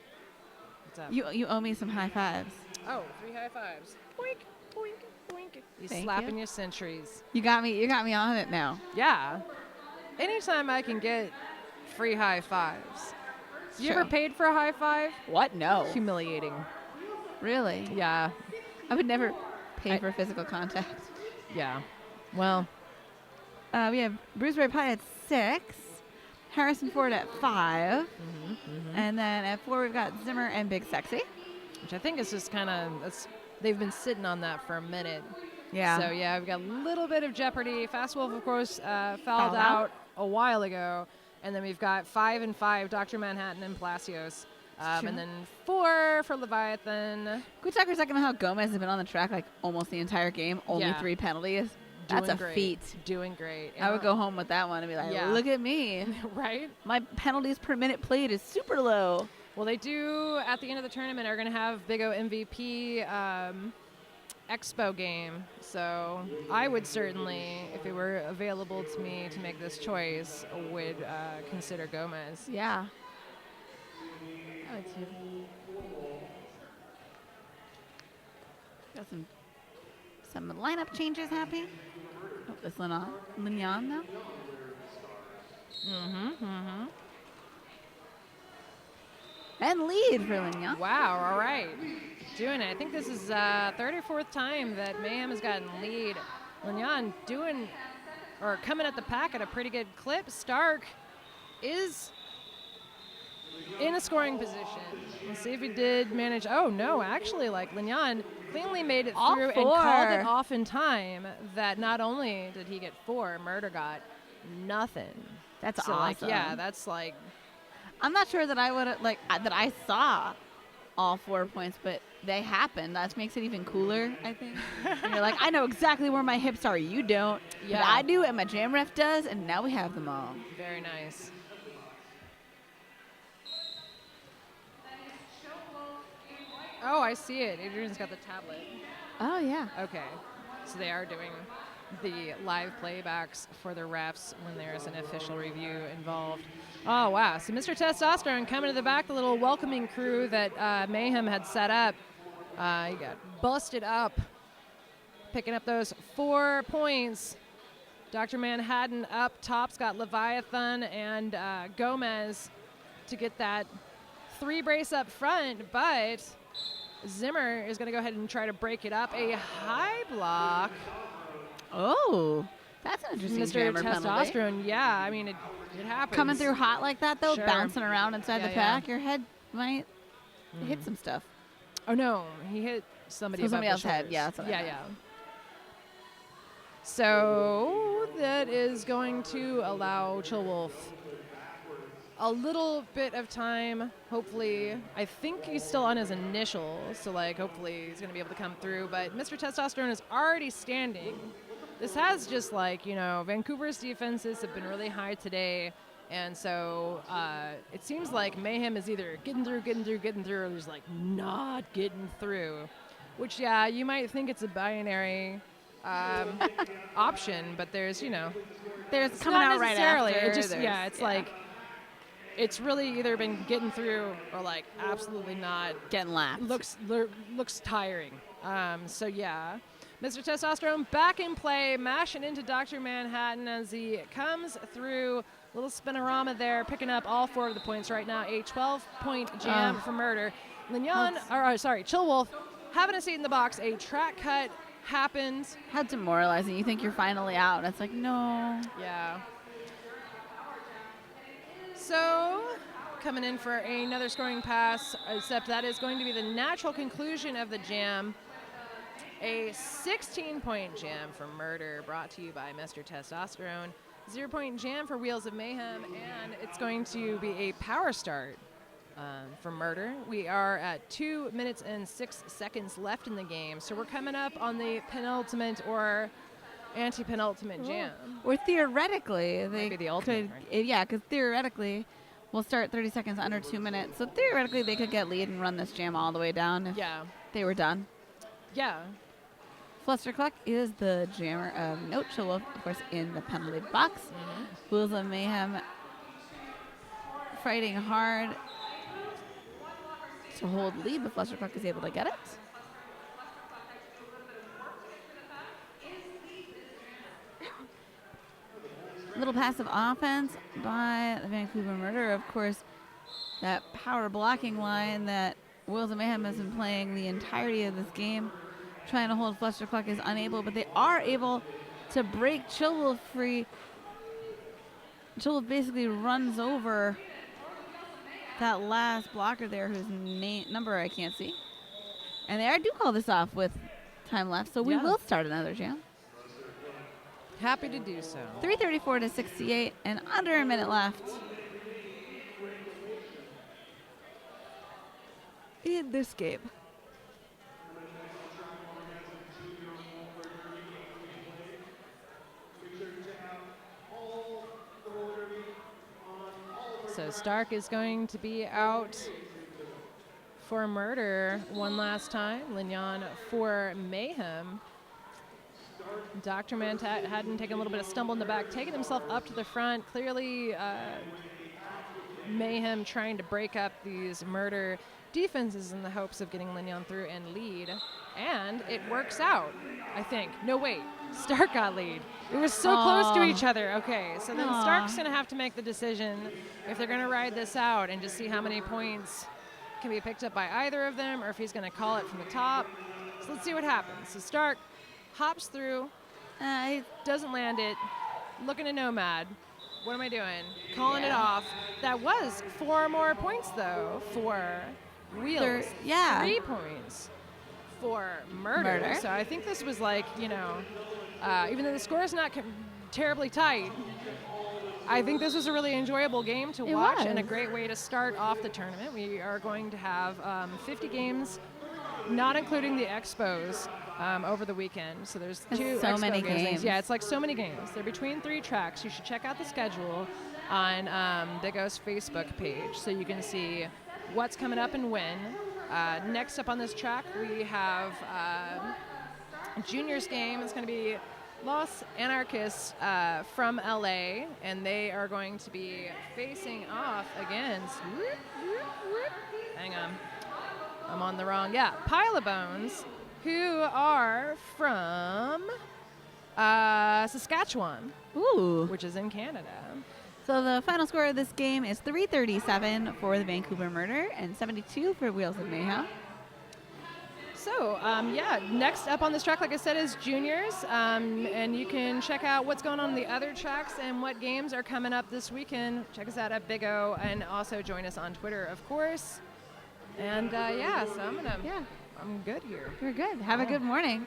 What's up? you owe me some high fives. Oh, 3 high fives. Boink, boink, boink. You Thank slapping you. your sentries. You got me on it now. Yeah. Anytime I can get free high fives. You ever Sure. paid for a high five? What? No. Humiliating. Really? Yeah. I would never pay for physical contact. Yeah. Well, We have Bruce Ray Pie at 6, Harrison Ford at 5, and then at 4 we've got Zimmer and Big Sexy. which I think is just kind of, they've been sitting on that for a minute. Yeah. So, yeah, we've got a little bit of jeopardy. Fast Wolf, of course, fouled out a while ago. And then we've got 5 and 5, Dr. Manhattan and Palacios. Sure. And then 4 for Leviathan. Can we talk for a second about how Gomez has been on the track like almost the entire game, only Yeah. 3 penalties? That's Doing a great. feat. Doing great. I would go home with that one and be like, Yeah. look at me. Right? My penalties per minute played is super low. Well, they do, at the end of the tournament, are going to have Big O MVP Expo game. So I would certainly, if it were available to me to make this choice, would consider Gomez. Yeah. I would too. Got some lineup changes happy. Oh, this Lignon now. And lead for Lignon. Wow, all right. Doing it. I think this is third or fourth time that Mayhem has gotten lead. Lignon doing, or coming at the pack at a pretty good clip. Stark is in a scoring position. Let's see if he did manage. Oh, no, actually, like, Lignon cleanly made it All through and four. called it off in time that not only did he get 4, Murder got nothing. That's so, awesome. like, yeah, that's like, I'm not sure that I would like that I saw all 4 points, but they happened. That makes it even cooler, I think. And you're like, I know exactly where my hips are. You don't. Yeah. But I do, and my jam ref does, and now we have them all. very nice. Oh, I see it. Adrian's got the tablet. Oh, yeah. Okay. So they are doing the live playbacks for the refs when there's an official review involved. Oh, wow. So Mr. Testosterone coming to the back, the little welcoming crew that Mayhem had set up. He got busted up, picking up those 4 points. Dr. Manhattan up top's got Leviathan and Gomez to get that 3 brace up front, but Zimmer is going to go ahead and try to break it up. A high block. Oh, that's an interesting Mr. jammer penalty. Testosterone, yeah, I mean, it happens. Coming through hot like that, though, Sure. bouncing around inside Yeah, the yeah. pack, your head might hit some stuff. Oh, no, he hit somebody So above somebody the else's head, shoulders. yeah, that's what I Yeah, meant. yeah. So that is going to allow Chill Wolf a little bit of time. Hopefully, I think he's still on his initials, so like hopefully he's going to be able to come through. But Mr. Testosterone is already standing. This has just like, you know, Vancouver's defenses have been really high today. And so it seems like Mayhem is either getting through, or just like not getting through. Which, yeah, you might think it's a binary option, but there's, you know, There's it's coming not out right necessarily. after. It just, there's- yeah, it's like, it's really either been getting through or like absolutely not. getting lapped. Looks tiring. So yeah, Mr. Testosterone back in play, mashing into Dr. Manhattan as he comes through. Little spinorama there, picking up all 4 of the points right now. A 12-point jam for Murder. Lignon, Chill Wolf having a seat in the box. A track cut happens. How demoralizing. You think you're finally out, and it's like, no. Yeah. So, coming in for another scoring pass, except that is going to be the natural conclusion of the jam. A 16-point jam for Murder, brought to you by Mr. Testosterone. 0-point jam for Wheels of Mayhem, and it's going to be a power start for Murder. We are at 2 minutes and 6 seconds left in the game, so we're coming up on the penultimate or anti-penultimate jam. Or theoretically, they be the ultimate, could, yeah, because theoretically, we'll start 30 seconds under 2 minutes. So theoretically, they could get lead and run this jam all the way down if Yeah. they were done. Yeah. Flustercluck is the jammer of note. Chill Wolf, of course, in the penalty box. Wheels of Mayhem fighting hard to hold lead, but Flustercluck is able to get it. Little passive offense by the Vancouver Murder. Of course, that power blocking line that Wheels of Mayhem has been playing the entirety of this game. Trying to hold Flustercluck is unable, but they are able to break Chill Wolf free. Chill Wolf basically runs over that last blocker there, whose number I can't see. And they do call this off with time left, so we Yeah. will start another jam. Happy to do so. 3:34 to 68, and under a minute left in this game. So Stark is going to be out for Murder one last time. Lignon for Mayhem. Dr. Manhattan taking a little bit of stumble in the back, taking himself up to the front. Clearly, Mayhem trying to break up these Murder defenses in the hopes of getting Lignon through and lead. And it works out, I think. No, wait. Stark got lead. It was so close to each other. Okay, so then Stark's going to have to make the decision if they're going to ride this out and just see how many points can be picked up by either of them, or if he's going to call it from the top. So let's see what happens. So Stark hops through, he doesn't land it, looking to Nomad. What am I doing? Calling it off. That was 4 more points, though, for Wheels. 3 points for Murder. So I think this was like, you know, even though the score is not terribly tight, I think this was a really enjoyable game to watch and a great way to start off the tournament. We are going to have 50 games, not including the expos, over the weekend. So there's 2 so expo many games. Yeah, it's like so many games. They're between 3 tracks. You should check out the schedule on Big O's Facebook page so you can see what's coming up and when. Next up on this track, we have Juniors game. It's going to be Los Anarchists from LA, and they are going to be facing off against, hang on, I'm on the wrong, Pile of Bones, who are from Saskatchewan, which is in Canada. So the final score of this game is 337 for the Vancouver Murder and 72 for Wheels of Mayhem. So, next up on this track, like I said, is Juniors, and you can check out what's going on the other tracks and what games are coming up this weekend. Check us out at Big O, and also join us on Twitter, of course. And, so I'm good here. You're good. Have a good morning.